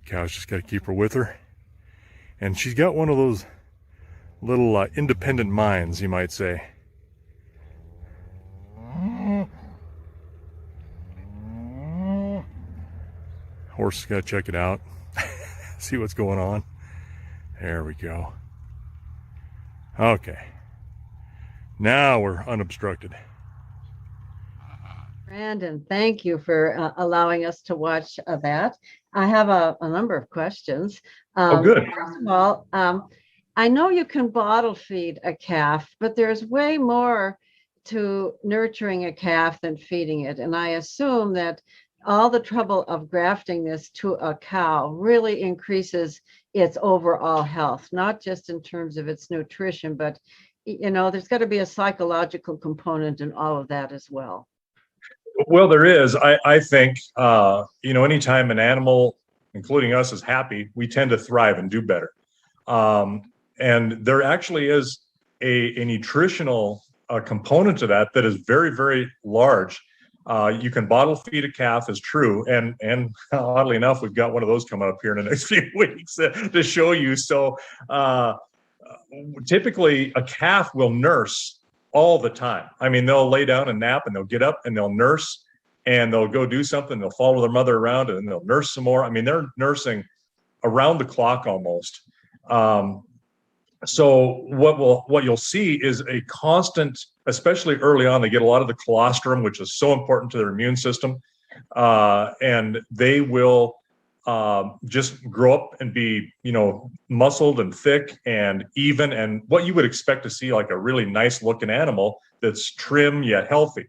Cow's just got to keep her with her. And she's got one of those little independent minds, you might say. Horse has got to check it out. See what's going on. There we go. Okay. Now we're unobstructed. Brandon, thank you for allowing us to watch that. I have a number of questions. Good. First of all, I know you can bottle feed a calf, but there's way more to nurturing a calf than feeding it. And I assume that all the trouble of grafting this to a cow really increases its overall health, not just in terms of its nutrition, but there's got to be a psychological component in all of that as well. Well, there is. I think, anytime an animal, including us, is happy, we tend to thrive and do better. And there actually is a nutritional component to that is very, very large. You can bottle feed a calf, is true. And oddly enough, we've got one of those coming up here in the next few weeks to show you. So typically a calf will nurse all the time. I mean, they'll lay down and nap and they'll get up and they'll nurse and they'll go do something. They'll follow their mother around and they'll nurse some more. I mean, they're nursing around the clock almost. So what you'll see is a constant, especially early on, they get a lot of the colostrum, which is so important to their immune system. And they will just grow up and be, muscled and thick and even, and what you would expect to see like a really nice looking animal that's trim yet healthy.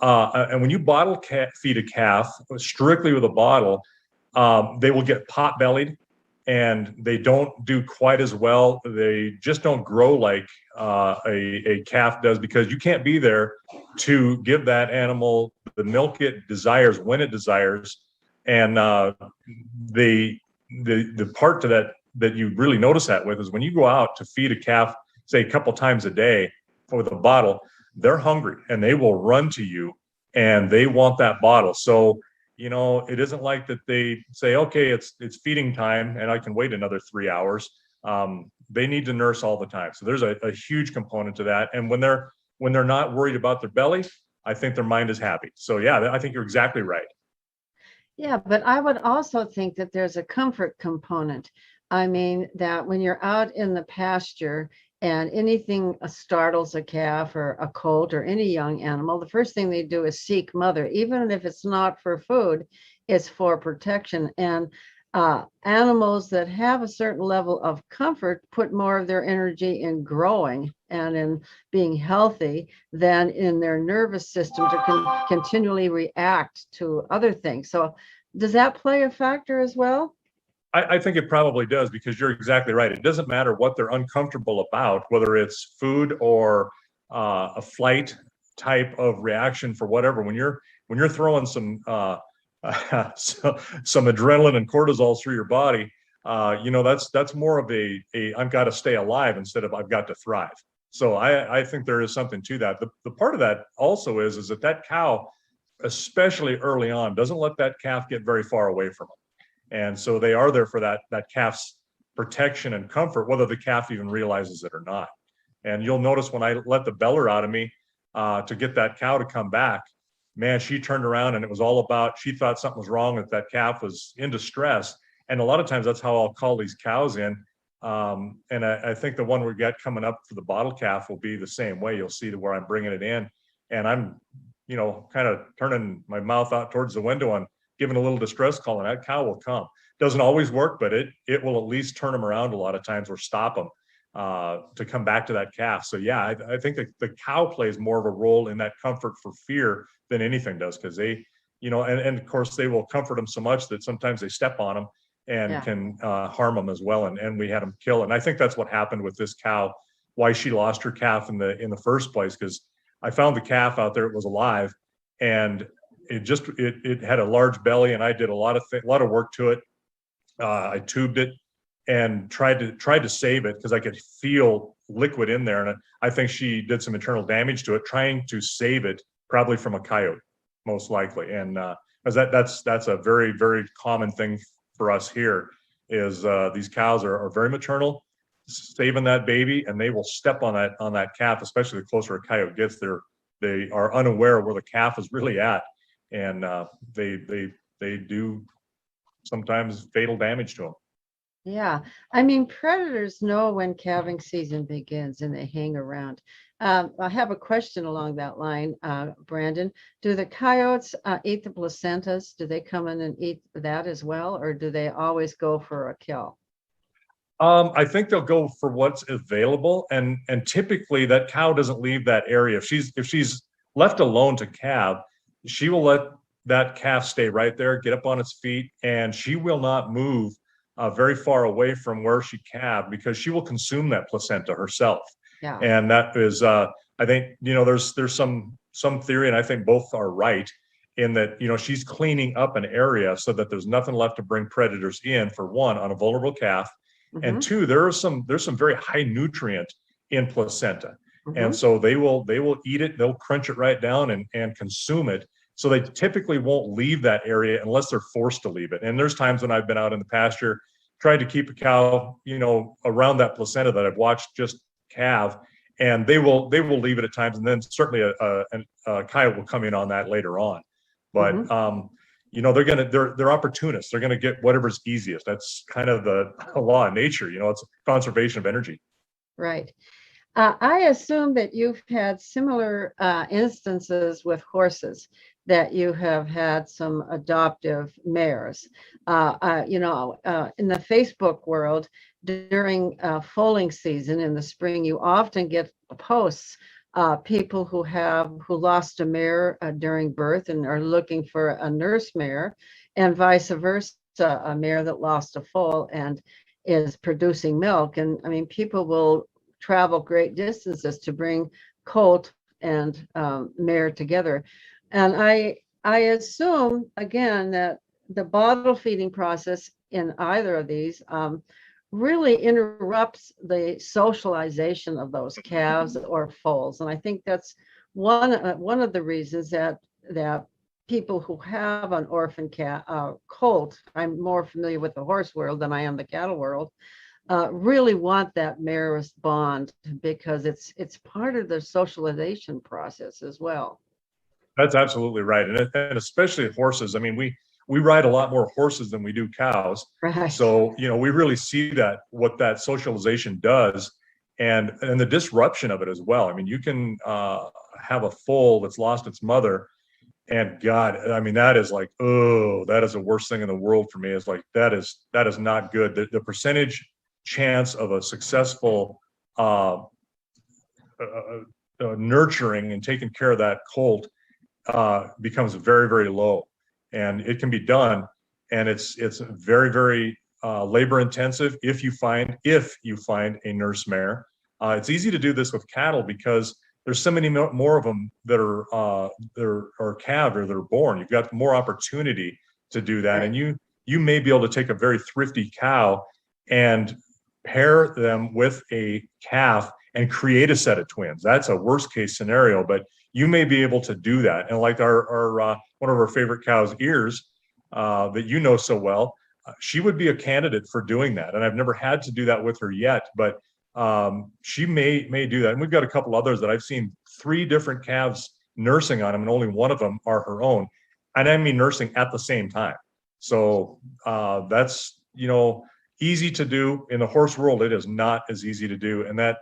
And when you bottle feed a calf strictly with a bottle, they will get pot bellied and they don't do quite as well. They just don't grow like a calf does, because you can't be there to give that animal the milk it desires when it desires. And the part to that you really notice that with is when you go out to feed a calf, say a couple times a day with a bottle, they're hungry and they will run to you and they want that bottle. So, it isn't like that they say, okay, it's feeding time and I can wait another 3 hours. They need to nurse all the time. So there's a huge component to that. And when they're not worried about their belly, I think their mind is happy. So yeah, I think you're exactly right. Yeah, but I would also think that there's a comfort component. I mean, that when you're out in the pasture and anything startles a calf or a colt or any young animal, the first thing they do is seek mother. Even if it's not for food, it's for protection. And animals that have a certain level of comfort put more of their energy in growing and in being healthy than in their nervous system to continually react to other things. So does that play a factor as well? I think it probably does, because you're exactly right. It doesn't matter what they're uncomfortable about, whether it's food or a flight type of reaction for whatever. When you're throwing some adrenaline and cortisol through your body, that's more of a I've got to stay alive instead of I've got to thrive. So I think there is something to that. The part of that also is that cow, especially early on, doesn't let that calf get very far away from them. And so they are there for that calf's protection and comfort, whether the calf even realizes it or not. And you'll notice when I let the beller out of me to get that cow to come back, man, she turned around and it was all about, she thought something was wrong, that calf was in distress. And a lot of times that's how I'll call these cows in. And I think the one we got coming up for the bottle calf will be the same way. You'll see where I'm bringing it in, and I'm, kind of turning my mouth out towards the window and giving a little distress call, and that cow will come. Doesn't always work, but it will at least turn them around a lot of times or stop them to come back to that calf. So yeah, I think that the cow plays more of a role in that comfort for fear than anything does, because they, and of course they will comfort them so much that sometimes they step on them and can harm them as well. And we had them kill. And I think that's what happened with this cow, why she lost her calf in the first place, because I found the calf out there, it was alive, and it had a large belly, and I did a lot of work to it. I tubed it and tried to save it because I could feel liquid in there, and I think she did some internal damage to it trying to save it, probably from a coyote, most likely. And as that's a very, very common thing for us here, is these cows are very maternal, saving that baby, and they will step on that calf, especially the closer a coyote gets there. They are unaware where the calf is really at, and they do sometimes fatal damage to them. Yeah, I mean, predators know when calving season begins and they hang around. I have a question along that line, Brandon. Do the coyotes eat the placentas? Do they come in and eat that as well, or do they always go for a kill? I think they'll go for what's available, and typically that cow doesn't leave that area. If she's left alone to calve, she will let that calf stay right there, get up on its feet, and she will not move very far away from where she calved, because she will consume that placenta herself. Yeah. And that is, I think, there's some theory, and I think both are right, in that, she's cleaning up an area so that there's nothing left to bring predators in, for one, on a vulnerable calf. Mm-hmm. And two, there's some very high nutrient in placenta. Mm-hmm. And so they will eat it, they'll crunch it right down and consume it. So they typically won't leave that area unless they're forced to leave it. And there's times when I've been out in the pasture, tried to keep a cow, around that placenta that I've watched just calve, and they will leave it at times. And then certainly a coyote will come in on that later on. But, Mm-hmm. they're opportunists. They're going to get whatever's easiest. That's kind of the law of nature. It's conservation of energy. Right. I assume that you've had similar instances with horses, that you have had some adoptive mares. In the Facebook world, during foaling season in the spring, you often get posts, people who lost a mare during birth and are looking for a nurse mare, and vice versa, a mare that lost a foal and is producing milk. And I mean, people will travel great distances to bring colt and mare together. And I assume, again, that the bottle feeding process in either of these really interrupts the socialization of those calves or foals. And I think that's one of the reasons that people who have an orphan colt, I'm more familiar with the horse world than I am the cattle world, really want that mare's bond, because it's part of the socialization process as well. That's absolutely right. And especially horses. I mean, we ride a lot more horses than we do cows. Right. So, we really see what that socialization does, and the disruption of it as well. I mean, you can have a foal that's lost its mother, and God, I mean, that is like, oh, that is the worst thing in the world for me. It's like, that is not good. The percentage chance of a successful nurturing and taking care of that colt becomes very, very low, and it can be done, and it's very, very labor intensive if you find a nurse mare. It's easy to do this with cattle because there's so many more of them that are calved or that are born. You've got more opportunity to do that, right. And you may be able to take a very thrifty cow and pair them with a calf and create a set of twins. That's a worst case scenario, but you may be able to do that. And like our one of our favorite cows, Ears, that so well, she would be a candidate for doing that. And I've never had to do that with her yet, but she may do that. And we've got a couple others that I've seen 3 different calves nursing on them, and only one of them are her own. And I mean nursing at the same time. So that's, easy to do. In the horse world, it is not as easy to do. And that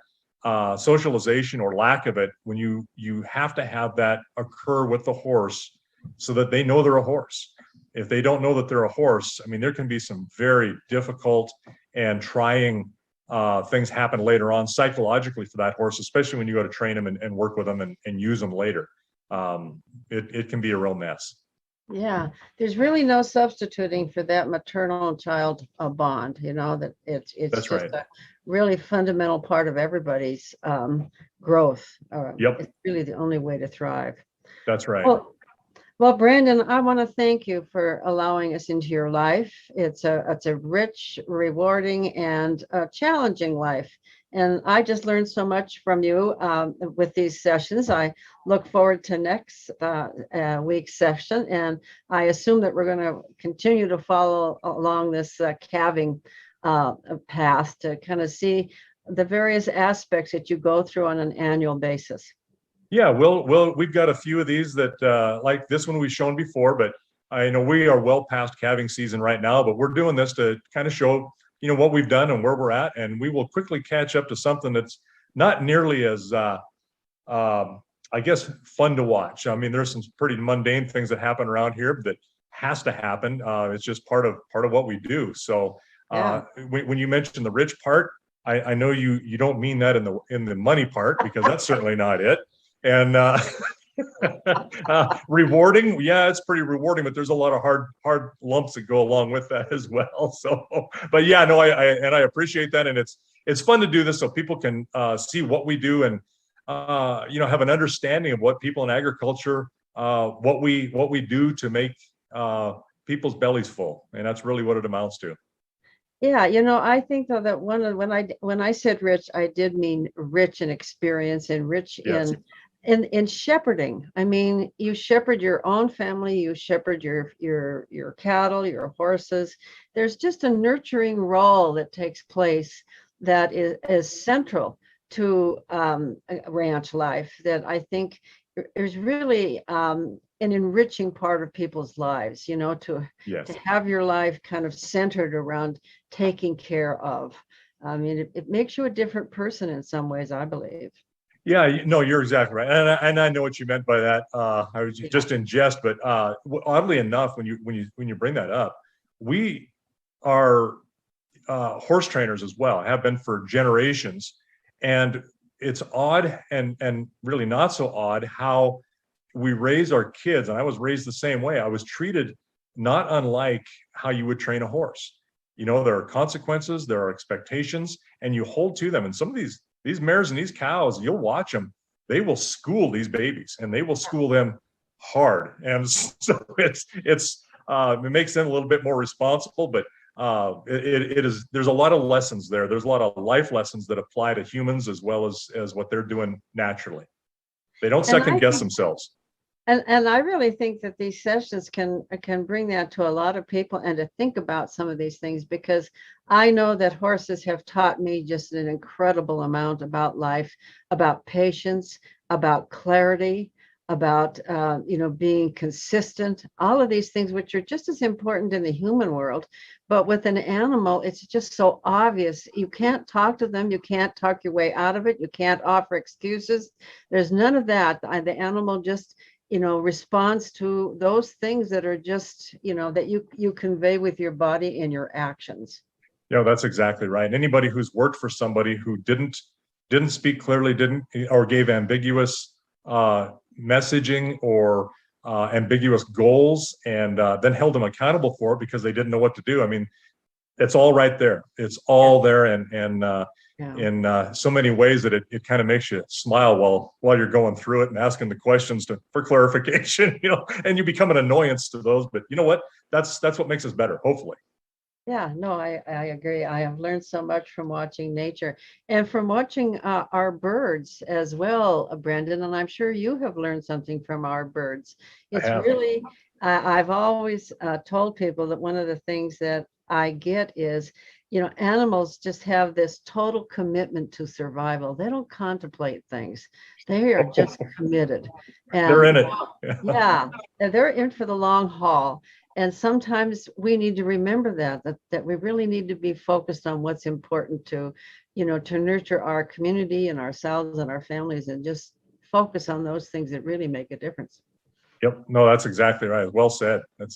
socialization or lack of it, when you have to have that occur with the horse so that they know they're a horse. If they don't know that they're a horse, I mean, there can be some very difficult and trying things happen later on psychologically for that horse, especially when you go to train them and work with them and use them later. It can be a real mess. Yeah, there's really no substituting for that maternal and child bond, that it's That's just right. a really fundamental part of everybody's growth. Yep. It's really the only way to thrive. That's right. Well, Brandon, I want to thank you for allowing us into your life. It's a rich, rewarding, and challenging life. And I just learned so much from you with these sessions. I look forward to next week's session. And I assume that we're going to continue to follow along this calving path to kind of see the various aspects that you go through on an annual basis. Yeah, we've got a few of these that like this one we've shown before, but I know we are well past calving season right now, but we're doing this to kind of show, what we've done and where we're at. And we will quickly catch up to something that's not nearly as, I guess, fun to watch. I mean, there's some pretty mundane things that happen around here that has to happen. It's just part of what we do. So when you mentioned the rich part, I know you don't mean that in the money part, because that's certainly not it. And rewarding, yeah, it's pretty rewarding, but there's a lot of hard lumps that go along with that as well. So, but yeah, no, I appreciate that, and it's fun to do this so people can see what we do and have an understanding of what people in agriculture, what we do to make people's bellies full, and that's really what it amounts to. Yeah, I think though that when I said rich, I did mean rich in experience and rich Yes. in shepherding. I mean, you shepherd your own family, you shepherd your cattle, your horses. There's just a nurturing role that takes place that is central to ranch life that I think is really an enriching part of people's lives, to have your life kind of centered around taking care of. I mean, it makes you a different person in some ways, I believe. Yeah, no, you're exactly right, and I know what you meant by that. I was just in jest, but oddly enough, when you bring that up, we are horse trainers as well, have been for generations, and it's odd and really not so odd how we raise our kids. And I was raised the same way. I was treated not unlike how you would train a horse. There are consequences, there are expectations, and you hold to them. And some of these mares and these cows, you'll watch them, they will school these babies, and they will school them hard. And so it makes them a little bit more responsible, but there's a lot of lessons there. There's a lot of life lessons that apply to humans as well as what they're doing naturally. They don't second guess themselves. And I really think that these sessions can bring that to a lot of people, and to think about some of these things, because I know that horses have taught me just an incredible amount about life, about patience, about clarity, about being consistent, all of these things which are just as important in the human world. But with an animal, it's just so obvious. You can't talk to them, you can't talk your way out of it, you can't offer excuses. There's none of that. The animal just responds to those things that are just, that you convey with your body and your actions. Yeah, that's exactly right. Anybody who's worked for somebody who didn't speak clearly, or gave ambiguous messaging or ambiguous goals, and then held them accountable for it because they didn't know what to do. I mean, it's all right there. It's all there, and in so many ways that it kind of makes you smile while you're going through it and asking the questions for clarification, and you become an annoyance to those. But you know what? That's what makes us better, hopefully. Yeah, no, I agree. I have learned so much from watching nature and from watching our birds as well, Brendan, and I'm sure you have learned something from our birds. It's really, I've always told people that one of the things that I get is animals just have this total commitment to survival. They don't contemplate things. They are just committed. And They're in it. yeah, they're in for the long haul. And sometimes we need to remember that we really need to be focused on what's important to nurture our community and ourselves and our families, and just focus on those things that really make a difference. Yep. No, that's exactly right. Well said. And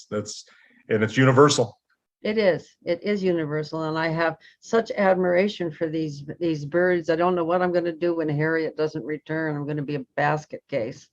it's universal. It is universal, and I have such admiration for these birds. I don't know what I'm going to do when Harriet doesn't return. I'm going to be a basket case.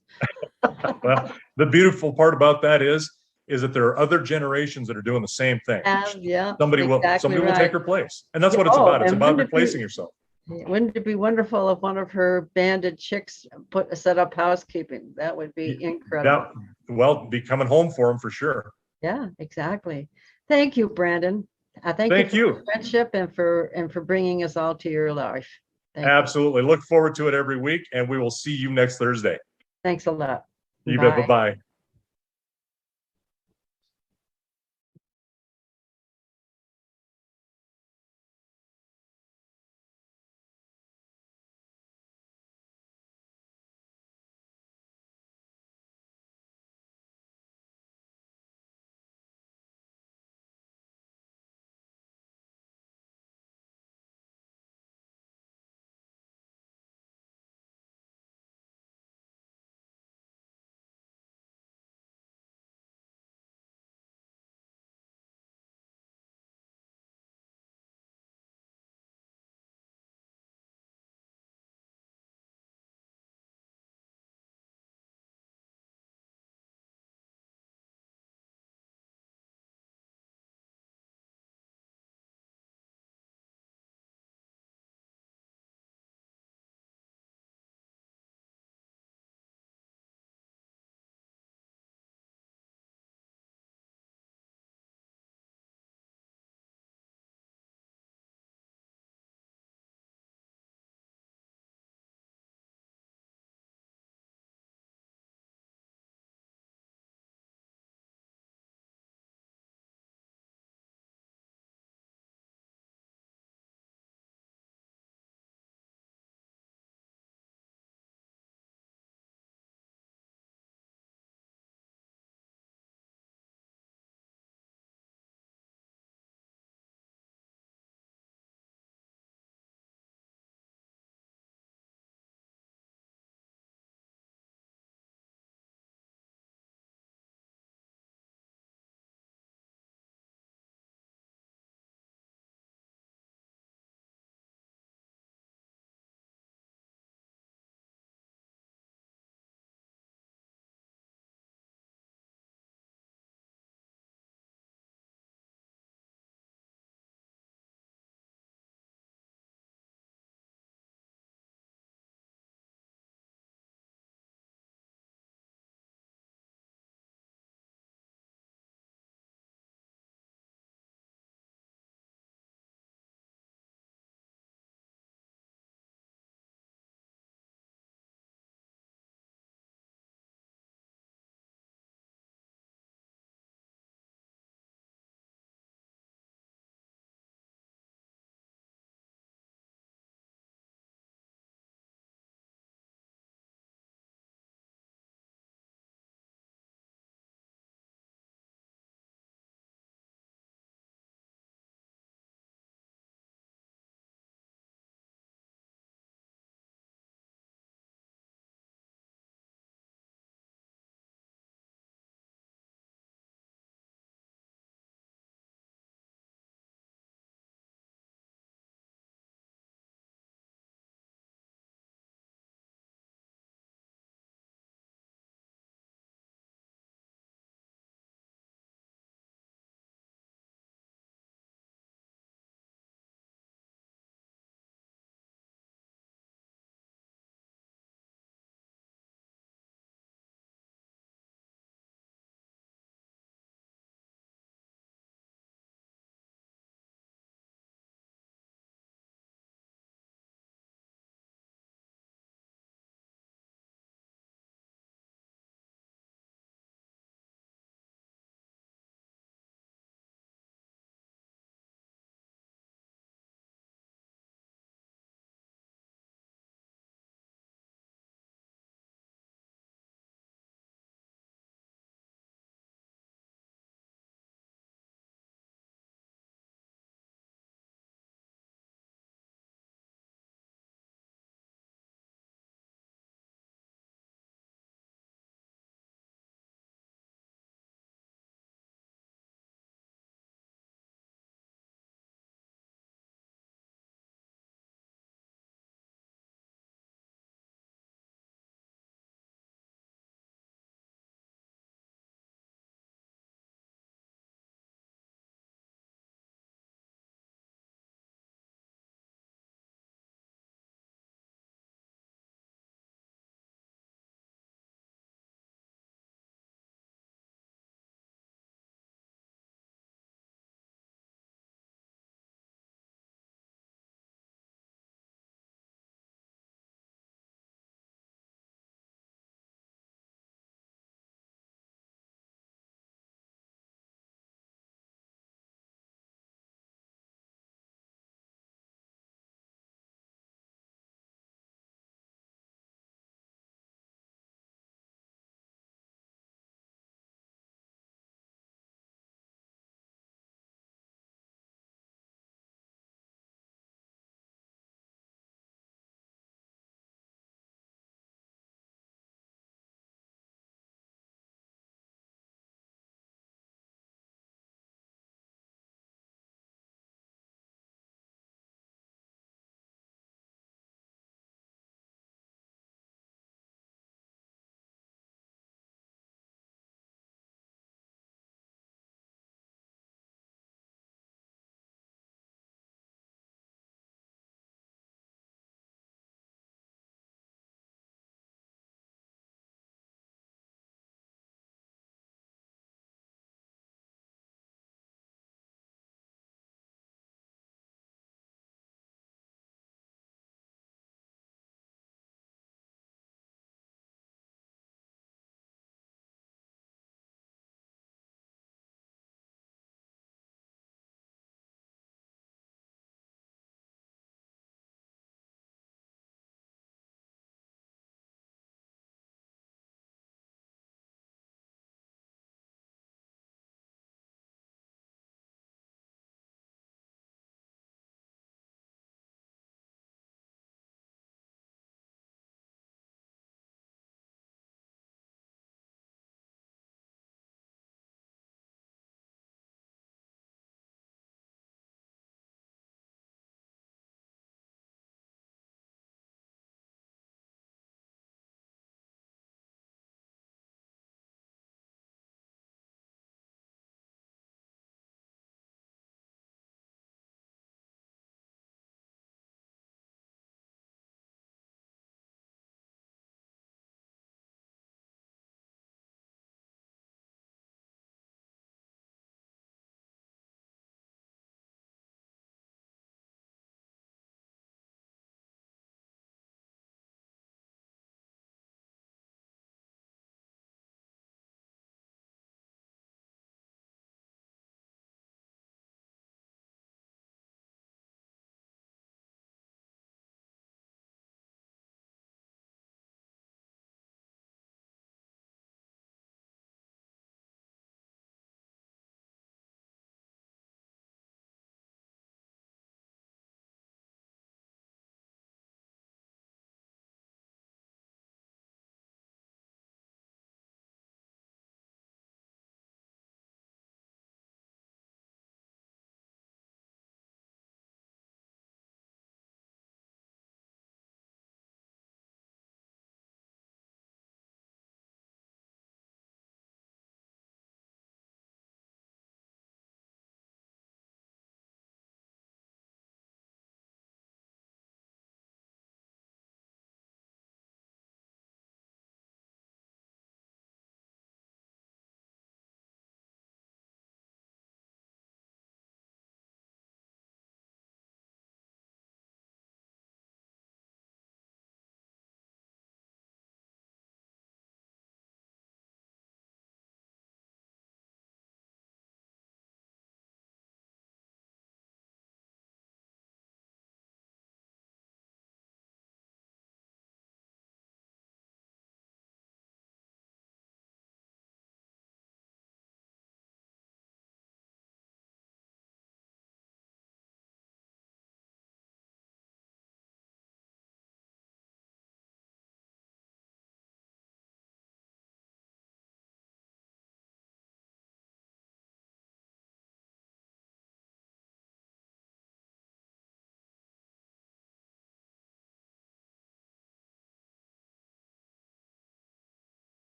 Well, the beautiful part about that is that there are other generations that are doing the same thing. Yeah, Somebody will take her place, and that's what it's about. It's about replacing yourself. Wouldn't it be wonderful if one of her banded chicks set up housekeeping? That would be incredible. Be coming home for them for sure. Yeah, exactly. Thank you, Brandon. Thank you for your friendship and for bringing us all to your life. Absolutely. Look forward to it every week, and we will see you next Thursday. Thanks a lot. You bet. Bye-bye.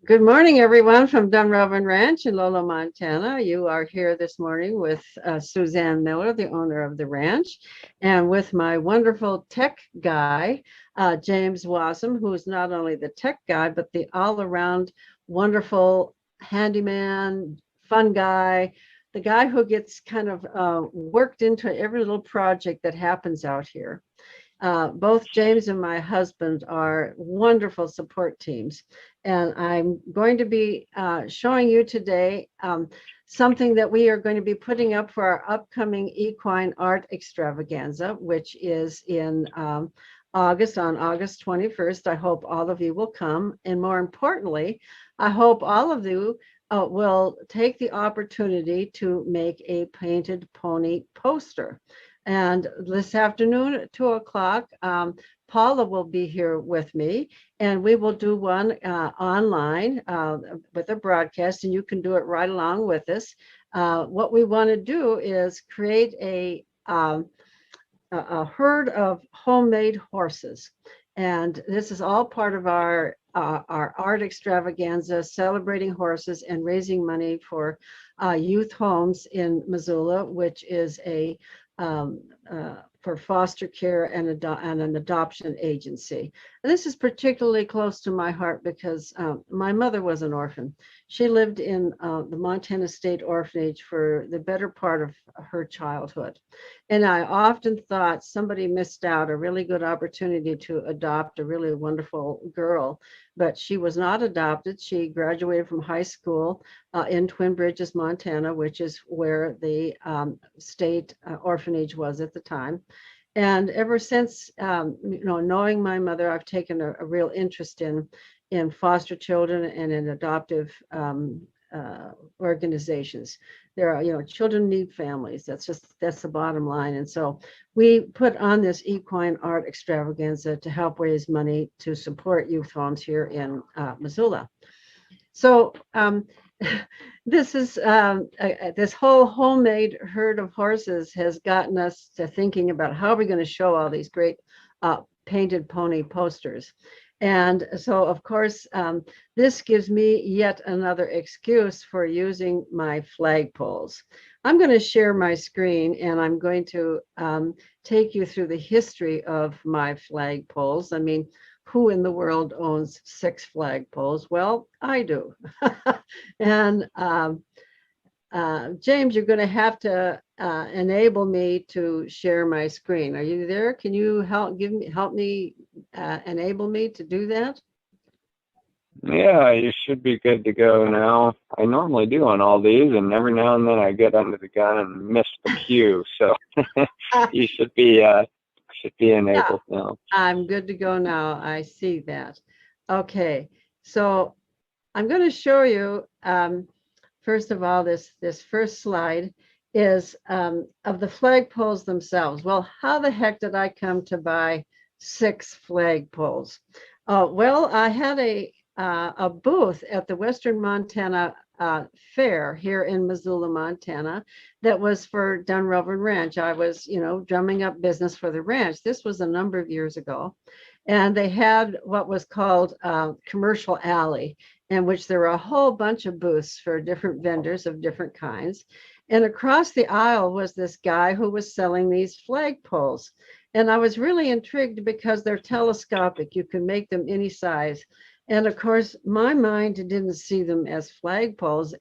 Good morning, everyone from Dunrovin Ranch in Lolo, Montana. You are here this morning with Suzanne Miller, the owner of the ranch, and with my wonderful tech guy, James Wassam, who is not only the tech guy, but the all-around wonderful handyman, fun guy, the guy who gets kind of worked into every little project that happens out here. Both James and my husband are wonderful support teams. And I'm going to be showing you today something that we are going to be putting up for our upcoming equine art extravaganza, which is in August, on August 21st. I hope all of you will come. And more importantly, I hope all of you will take the opportunity to make a painted pony poster. And this afternoon at 2 o'clock, Paula will be here with me, and we will do one online with a broadcast, and you can do it right along with us. What we want to do is create a herd of homemade horses. And this is all part of our art extravaganza, celebrating horses and raising money for youth homes in Missoula, which is a for foster care and an adoption agency. And this is particularly close to my heart because my mother was an orphan. She lived in the Montana State Orphanage for the better part of her childhood. And I often thought somebody missed out a really good opportunity to adopt a really wonderful girl, but she was not adopted. She graduated from high school in Twin Bridges, Montana, which is where the state orphanage was at the time. And ever since, knowing my mother, I've taken a real interest in foster children and in adoptive organizations. There are, children need families. That's the bottom line. And so we put on this equine art extravaganza to help raise money to support youth homes here in Missoula. So this is this whole homemade herd of horses has gotten us to thinking about how are we going to show all these great painted pony posters. And so, of course, this gives me yet another excuse for using my flagpoles. I'm going to share my screen, and I'm going to take you through the history of my flagpoles. I mean, who in the world owns 6 flagpoles? Well, I do. And James, you're going to have to enable me to share my screen. Are you there? Can you help me enable me to do that? Yeah, you should be good to go now. I normally do on all these, and every now and then I get under the gun and miss the cue. So you should be enabled now. I'm good to go now. I see that. Okay, so I'm going to show you. First of all, this first slide is of the flagpoles themselves. Well, how the heck did I come to buy 6 flagpoles? Well, I had a booth at the Western Montana Fair here in Missoula, Montana, that was for Dunrovin Ranch. I was, drumming up business for the ranch. This was a number of years ago. And they had what was called Commercial Alley, in which there were a whole bunch of booths for different vendors of different kinds. And across the aisle was this guy who was selling these flagpoles. And I was really intrigued because they're telescopic. You can make them any size. And of course, my mind didn't see them as flagpoles,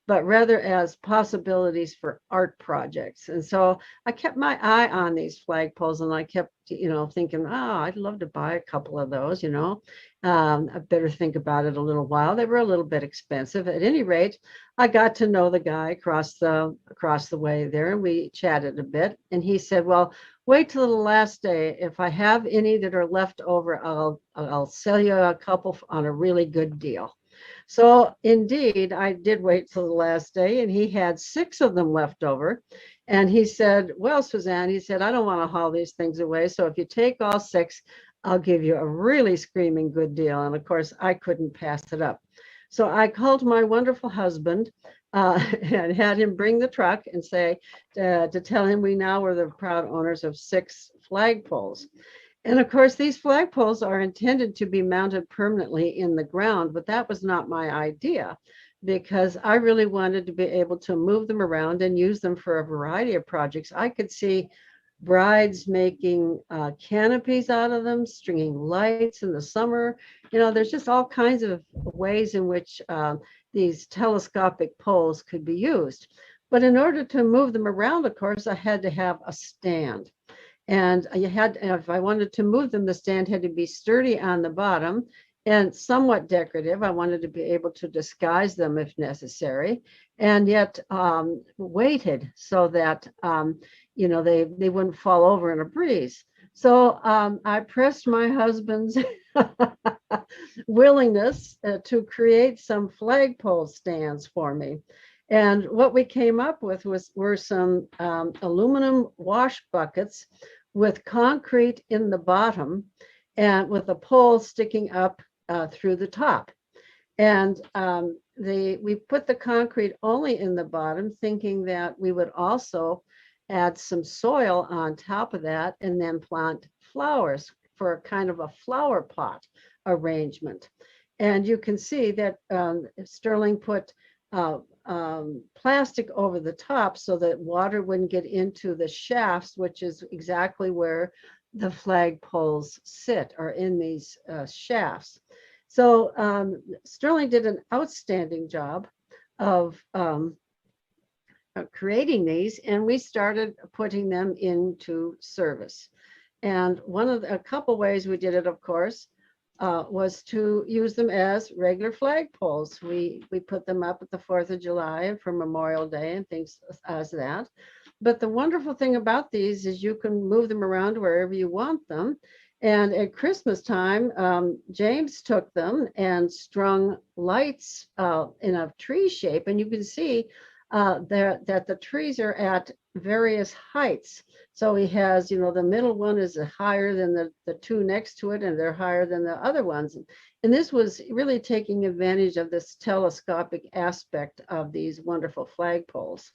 but rather as possibilities for art projects. And so I kept my eye on these flagpoles, and I kept, thinking, I'd love to buy a couple of those, I better think about it a little while. They were a little bit expensive. At any rate, I got to know the guy across the way there, and we chatted a bit. And he said, well, wait till the last day. If I have any that are left over, I'll sell you a couple on a really good deal. So indeed, I did wait till the last day, and he had 6 of them left over. And he said, well, Suzanne, he said, I don't want to haul these things away. So if you take all 6, I'll give you a really screaming good deal. And of course, I couldn't pass it up. So I called my wonderful husband and had him bring the truck and say to tell him we now were the proud owners of 6 flagpoles. And of course, these flagpoles are intended to be mounted permanently in the ground, but that was not my idea because I really wanted to be able to move them around and use them for a variety of projects. I could see brides making canopies out of them, stringing lights in the summer. You know, there's just all kinds of ways in which these telescopic poles could be used. But in order to move them around, of course, I had to have a stand. And you had, if I wanted to move them, the stand had to be sturdy on the bottom and somewhat decorative. I wanted to be able to disguise them if necessary, and yet weighted so that you know, they wouldn't fall over in a breeze. So I pressed my husband's willingness to create some flagpole stands for me. And what we came up with were some aluminum wash buckets with concrete in the bottom and with a pole sticking up through the top. And we put the concrete only in the bottom, thinking that we would also add some soil on top of that and then plant flowers for a kind of a flower pot arrangement. And you can see that Sterling put plastic over the top so that water wouldn't get into the shafts, which is exactly where the flagpoles sit, or in these shafts. So Sterling did an outstanding job of creating these, and we started putting them into service. And a couple ways we did it, of course, was to use them as regular flagpoles. We put them up at the 4th of July and for Memorial Day and things as that. But the wonderful thing about these is you can move them around wherever you want them. And at Christmas time, James took them and strung lights in a tree shape. And you can see that the trees are at various heights. So he has, you know, the middle one is higher than the two next to it, and they're higher than the other ones. And this was really taking advantage of this telescopic aspect of these wonderful flagpoles.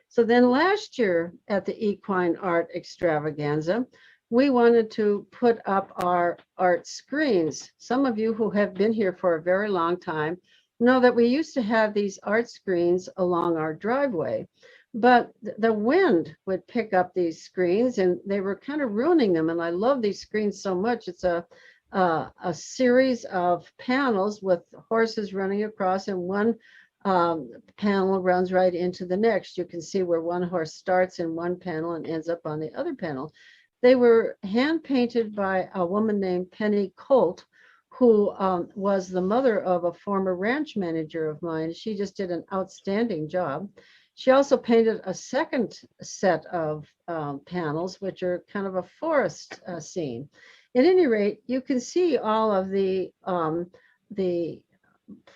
So then last year at the Equine Art Extravaganza, we wanted to put up our art screens. Some of you who have been here for a very long time know that we used to have these art screens along our driveway, but the wind would pick up these screens and they were kind of ruining them. And I love these screens so much. It's a series of panels with horses running across, and one panel runs right into the next. You can see where one horse starts in one panel and ends up on the other panel. They were hand painted by a woman named Penny Colt, who was the mother of a former ranch manager of mine. She just did an outstanding job. She also painted a second set of panels, which are kind of a forest scene. At any rate, you can see all of the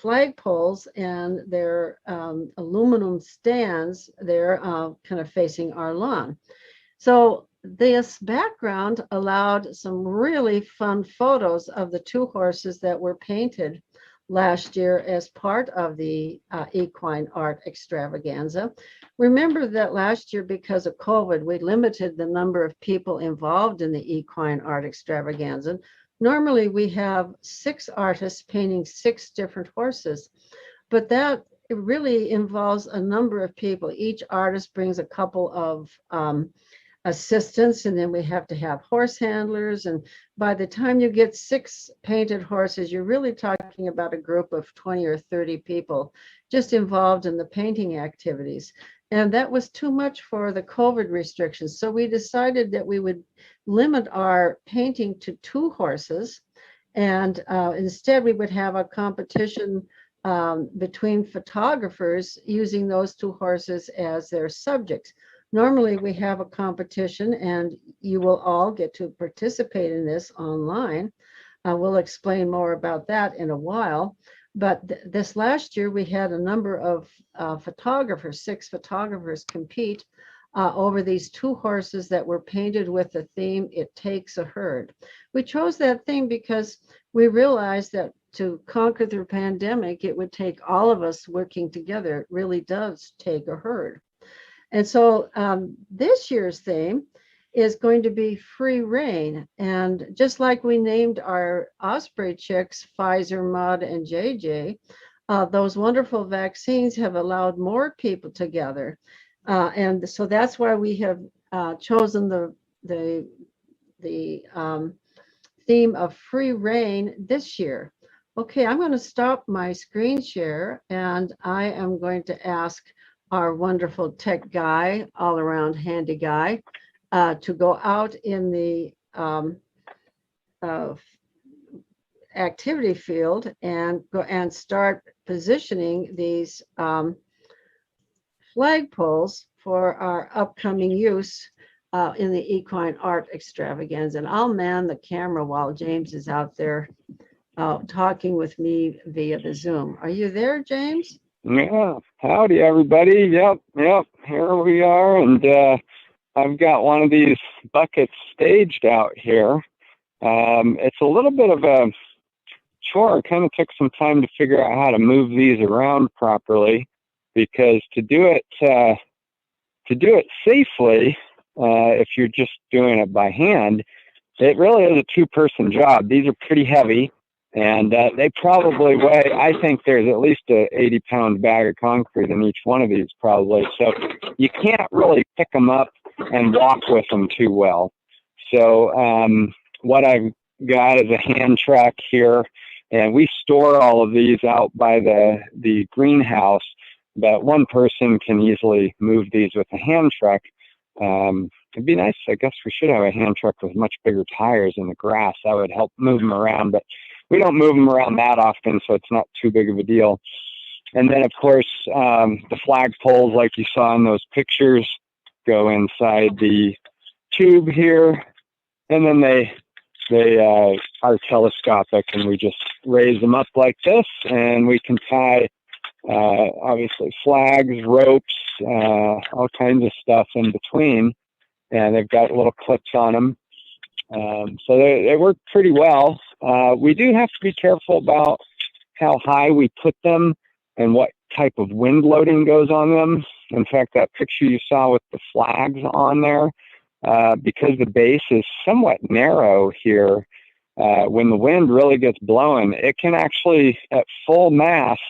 flagpoles and their aluminum stands there kind of facing our lawn. So this background allowed some really fun photos of the two horses that were painted last year as part of the Equine Art Extravaganza. Remember that last year, because of COVID, we limited the number of people involved in the Equine Art Extravaganza. Normally we have 6 artists painting 6 different horses, but that it really involves a number of people. Each artist brings a couple of assistants, and then we have to have horse handlers. And by the time you get 6 painted horses, you're really talking about a group of 20 or 30 people just involved in the painting activities. And that was too much for the COVID restrictions. So we decided that we would limit our painting to 2 horses. And instead we would have a competition between photographers using those 2 horses as their subjects. Normally we have a competition, and you will all get to participate in this online. We'll explain more about that in a while. But this last year we had a number of photographers, 6 photographers, compete over these 2 horses that were painted with the theme, "It Takes a Herd." We chose that theme because we realized that to conquer the pandemic, it would take all of us working together. It really does take a herd. And so this year's theme is going to be free reign. And just like we named our osprey chicks Pfizer, Mud, and JJ, those wonderful vaccines have allowed more people to gather. And so that's why we have chosen the theme of free reign this year. Okay, I'm going to stop my screen share and I am going to ask our wonderful tech guy, all around handy guy, to go out in the activity field and go and start positioning these flagpoles for our upcoming use in the equine art extravaganza. And I'll man the camera while James is out there talking with me via the Zoom. Are you there, James? Yeah. Howdy, everybody. Yep. Here we are. And I've got one of these buckets staged out here. It's a little bit of a chore. It kind of took some time to figure out how to move these around properly, because to do it safely, if you're just doing it by hand, it really is a two-person job. These are pretty heavy, and they probably weigh, I think there's at least a 80-pound bag of concrete in each one of these probably. So you can't really pick them up and walk with them too well. So what I've got is a hand truck here, and we store all of these out by the greenhouse, but one person can easily move these with a hand truck. It'd be nice. I guess we should have a hand truck with much bigger tires in the grass. That would help move them around, but we don't move them around that often, so it's not too big of a deal. And then, of course, the flag poles, like you saw in those pictures, go inside the tube here, and then they are telescopic, and we just raise them up like this, and we can tie obviously flags, ropes, all kinds of stuff in between, and they've got little clips on them. So they work pretty well. We do have to be careful about how high we put them and what type of wind loading goes on them. In fact, that picture you saw with the flags on there, because the base is somewhat narrow here, when the wind really gets blowing, it can actually, at full mast,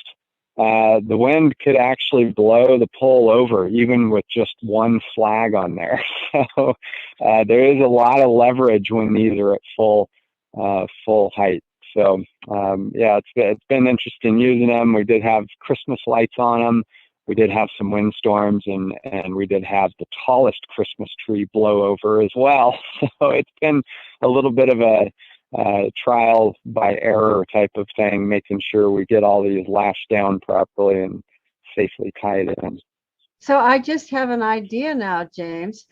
the wind could actually blow the pole over, even with just one flag on there. So there is a lot of leverage when these are at full height. So yeah, it's been interesting using them. We did have Christmas lights on them. We did have some windstorms, and we did have the tallest Christmas tree blow over as well. So it's been a little bit of a trial by error type of thing, making sure we get all these lashed down properly and safely tied in. So I just have an idea now, James.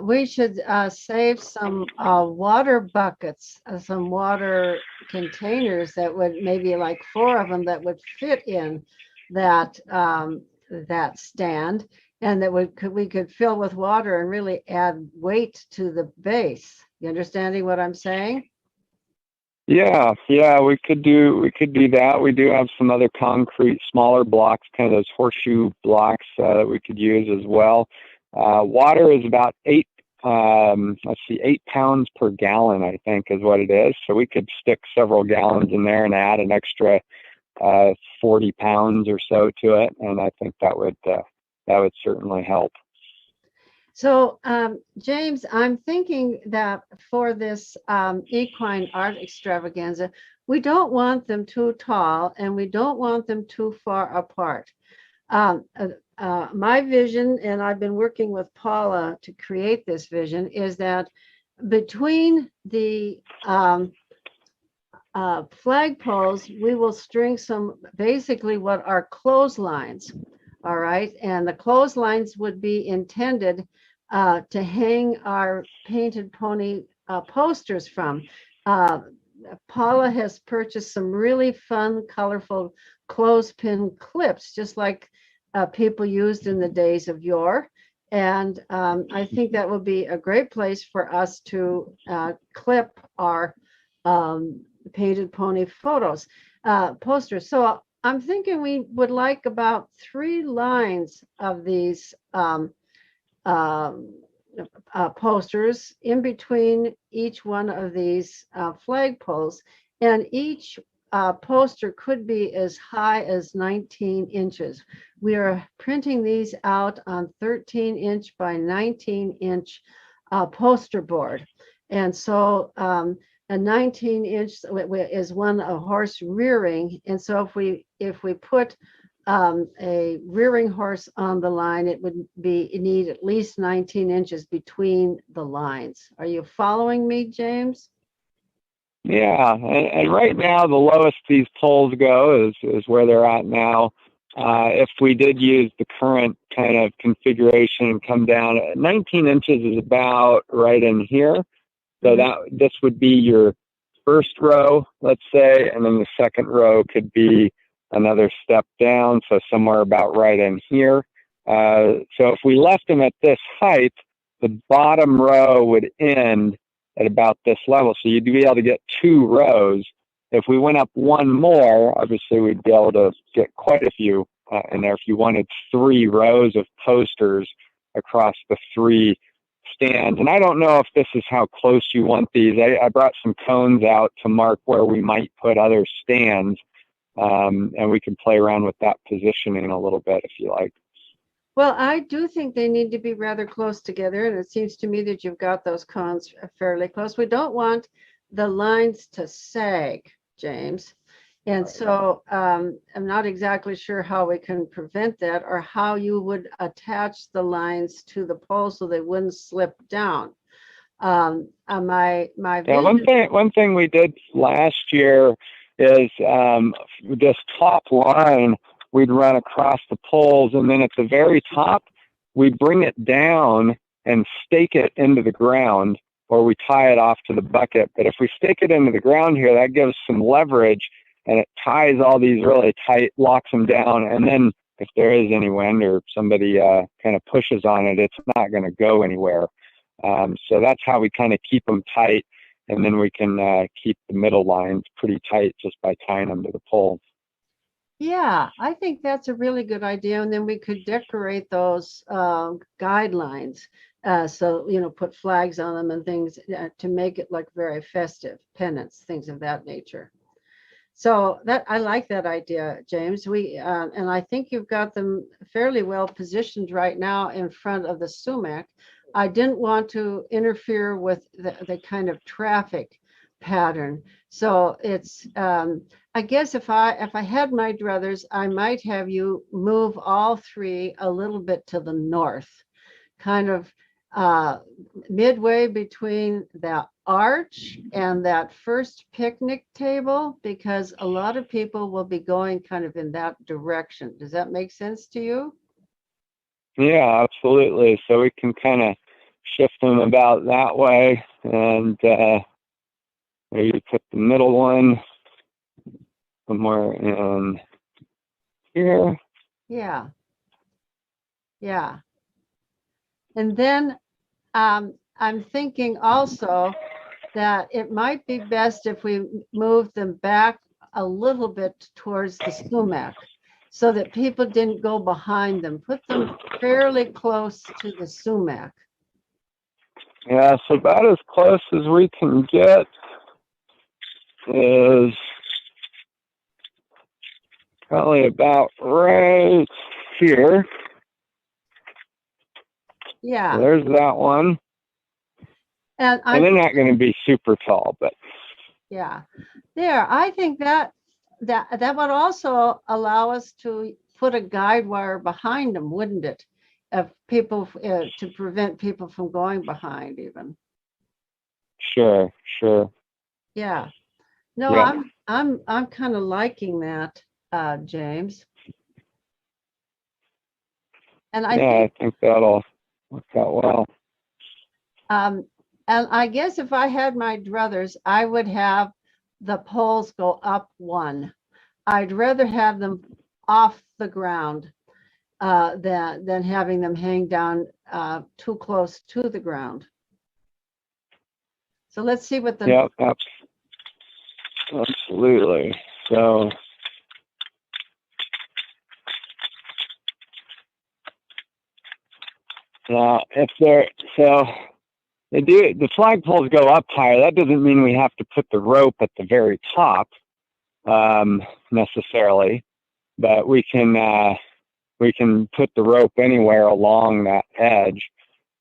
We should save some water buckets, some water containers that would, maybe like 4 of them, that would fit in that that stand, and that we could fill with water and really add weight to the base. You understanding what I'm saying? Yeah, we could do that. We do have some other concrete, smaller blocks, kind of those horseshoe blocks that we could use as well. Water is about 8 pounds per gallon, I think, is what it is. So we could stick several gallons in there and add an extra 40 pounds or so to it, and I think that would certainly help. So, James, I'm thinking that for this equine art extravaganza, we don't want them too tall and we don't want them too far apart. My vision, and I've been working with Paula to create this vision, is that between the flagpoles, we will string some, basically what are clotheslines. All right, and the clotheslines would be intended to hang our painted pony posters from. Paula has purchased some really fun, colorful clothespin clips, just like people used in the days of yore. And I think that would be a great place for us to clip our painted pony photos, posters. So I'm thinking we would like about 3 lines of these posters in between each one of these flag poles, and each poster could be as high as 19 inches. We are printing these out on 13-inch by 19-inch poster board. And so a 19-inch is a horse rearing. And so if we put a rearing horse on the line, it need at least 19 inches between the lines. Are you following me, James? Yeah, and right now the lowest these poles go is where they're at now. If we did use the current kind of configuration and come down, 19 inches is about right in here. So this would be your first row, let's say, and then the second row could be another step down, so somewhere about right in here. So if we left them at this height, the bottom row would end at about this level. So you'd be able to get 2 rows. If we went up one more, obviously we'd be able to get quite a few in there if you wanted 3 rows of posters across the 3 stands. And I don't know if this is how close you want these. I brought some cones out to mark where we might put other stands, and we can play around with that positioning a little bit if you like. Well, I do think they need to be rather close together, and it seems to me that you've got those cones fairly close. We don't want the lines to sag, James. And so I'm not exactly sure how we can prevent that, or how you would attach the lines to the pole so they wouldn't slip down. My one thing we did last year is this top line we'd run across the poles, and then at the very top we'd bring it down and stake it into the ground, or we tie it off to the bucket. But if we stake it into the ground here, that gives some leverage, and it ties all these really tight, locks them down, and then if there is any wind or somebody kind of pushes on it, it's not going to go anywhere. So that's how we kind of keep them tight, and then we can keep the middle lines pretty tight just by tying them to the pole. Yeah, I think that's a really good idea. And then we could decorate those guidelines. So, put flags on them and things to make it look very festive, pennants, things of that nature. So I like that idea, James. And I think you've got them fairly well positioned right now in front of the sumac. I didn't want to interfere with the kind of traffic pattern. So it's, I guess if I had my druthers, I might have you move all 3 a little bit to the north, kind of midway between the arch and that first picnic table, because a lot of people will be going kind of in that direction. Does that make sense to you? Yeah, absolutely. So we can kind of shift them about that way, and maybe put the middle one somewhere in here. Yeah. Yeah. And then I'm thinking also that it might be best if we move them back a little bit towards the sumac so that people didn't go behind them. Put them fairly close to the sumac. Yeah, so about as close as we can get is probably about right here. Yeah. So there's that one. And they're not going to be super tall, but yeah, there. I think that would also allow us to put a guide wire behind them, wouldn't it? If people to prevent people from going behind, even. Sure. Yeah. No, yeah. I'm kind of liking that, James. And I think that'll work out well. And I guess if I had my druthers, I would have the poles go up 1. I'd rather have them off the ground than having them hang down too close to the ground. So let's see what the... Yep, absolutely. So if they're so they do the flagpoles go up higher. That doesn't mean we have to put the rope at the very top necessarily, but we can put the rope anywhere along that edge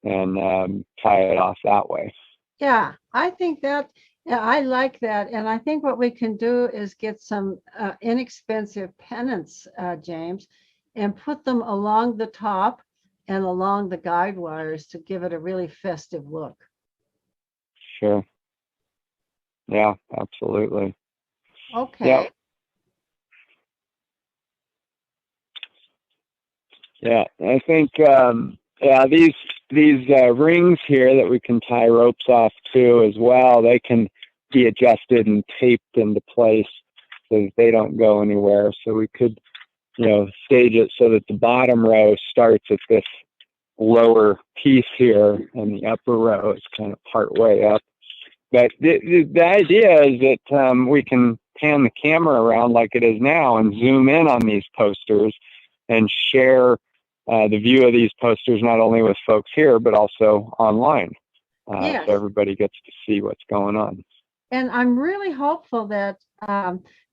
and tie it off that way. Yeah, I think that, yeah, I like that. And I think what we can do is get some inexpensive pennants, James, and put them along the top and along the guide wires to give it a really festive look. Sure. Yeah, absolutely. Okay. Yep. Yeah, I think these rings here that we can tie ropes off to as well, they can be adjusted and taped into place so that they don't go anywhere. So we could, stage it so that the bottom row starts at this lower piece here and the upper row is kind of part way up. But the idea is that we can pan the camera around like it is now and zoom in on these posters and share the view of these posters not only with folks here but also online, Yes. so everybody gets to see what's going on. And I'm really hopeful that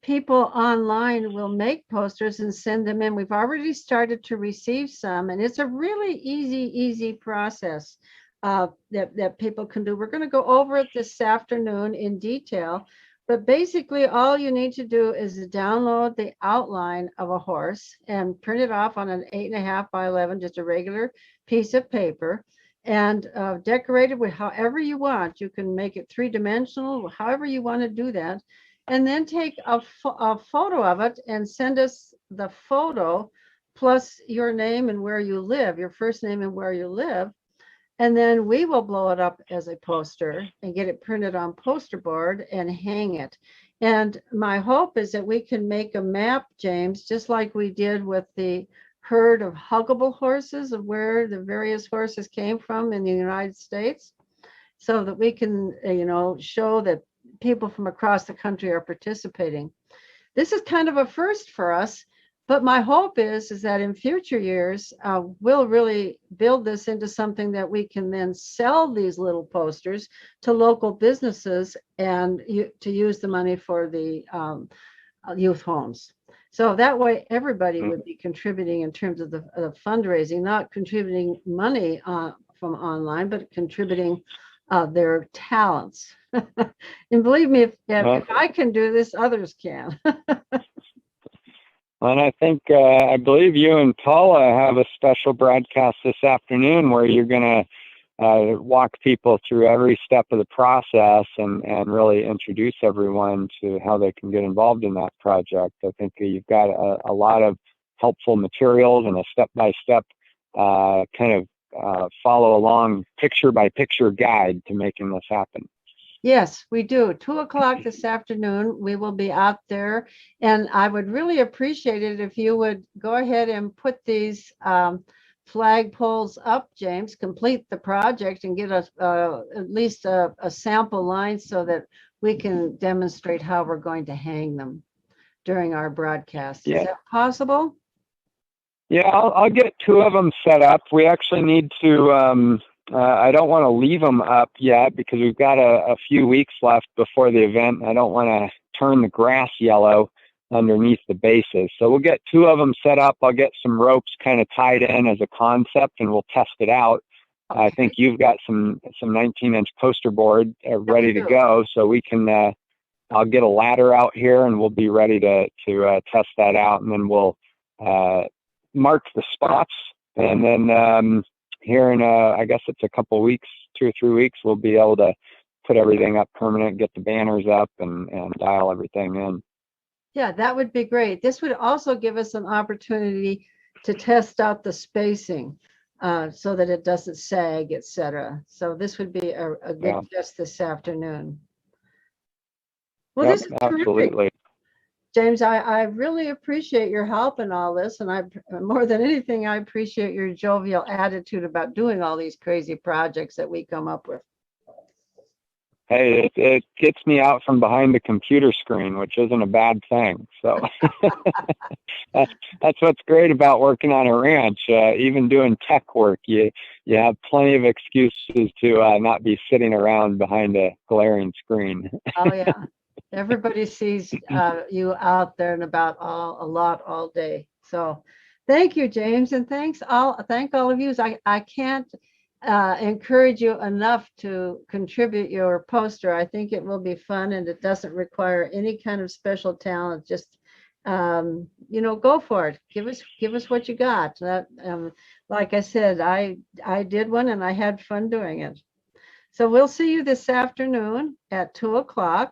people online will make posters and send them in. We've already started to receive some, and it's a really easy process that people can do. We're going to go over it this afternoon in detail, but basically all you need to do is download the outline of a horse and print it off on an 8.5 by 11, just a regular piece of paper, and decorate it with however you want. You can make it 3-dimensional, however you want to do that, and then take a photo of it and send us the photo plus your name and where you live, your first name and where you live. And then we will blow it up as a poster and get it printed on poster board and hang it. And my hope is that we can make a map, James, just like we did with the herd of huggable horses, of where the various horses came from in the United States, so that we can, show that people from across the country are participating. This is kind of a first for us. But my hope is that in future years, we'll really build this into something that we can then sell these little posters to local businesses and to use the money for the youth homes. So that way, everybody would be contributing in terms of the fundraising, not contributing money from online, but contributing their talents. And believe me, if I can do this, others can. And I think, I believe you and Paula have a special broadcast this afternoon where you're going to walk people through every step of the process and really introduce everyone to how they can get involved in that project. I think you've got a lot of helpful materials and a step-by-step kind of follow along picture-by-picture guide to making this happen. Yes, we do. 2:00 this afternoon, we will be out there. And I would really appreciate it if you would go ahead and put these flag poles up, James, complete the project and get us at least a sample line so that we can demonstrate how we're going to hang them during our broadcast. Is that possible? Yeah, I'll get 2 of them set up. We actually need to... I don't want to leave them up yet because we've got a few weeks left before the event. I don't want to turn the grass yellow underneath the bases. So we'll get 2 of them set up. I'll get some ropes kind of tied in as a concept and we'll test it out. Okay. I think you've got some 19-inch poster board ready to go. So we can, I'll get a ladder out here and we'll be ready to test that out. And then we'll mark the spots. And then here in, I guess it's a couple weeks, 2 or 3 weeks, we'll be able to put everything up permanent, get the banners up and dial everything in. Yeah, that would be great. This would also give us an opportunity to test out the spacing so that it doesn't sag, etc. So this would be a good test this afternoon. Well, this is absolutely terrific. James, I really appreciate your help in all this. And more than anything, I appreciate your jovial attitude about doing all these crazy projects that we come up with. Hey, it gets me out from behind the computer screen, which isn't a bad thing. So that's what's great about working on a ranch. Even doing tech work, you have plenty of excuses to not be sitting around behind a glaring screen. Oh yeah, everybody sees you out there and about a lot all day. So thank you, James, and thank all of you. I can't encourage you enough to contribute your poster. I think it will be fun, and it doesn't require any kind of special talent. Just go for it. Give us what you got. Like I said, I did one and I had fun doing it. So we'll see you this afternoon at 2:00.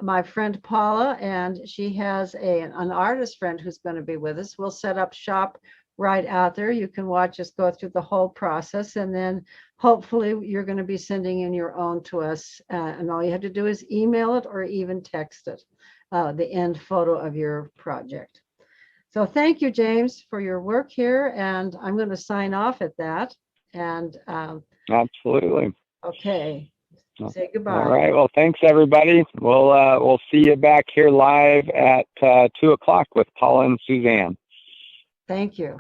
My friend Paula, and she has an artist friend who's going to be with us. We'll set up shop right out there. You can watch us go through the whole process, and then hopefully you're going to be sending in your own to us. And all you have to do is email it or even text it, the end photo of your project. So thank you, James, for your work here. And I'm going to sign off at that. And Absolutely. okay. Say goodbye. All right. Well, thanks everybody. We'll see you back here live at 2:00 with Paula and Suzanne. Thank you.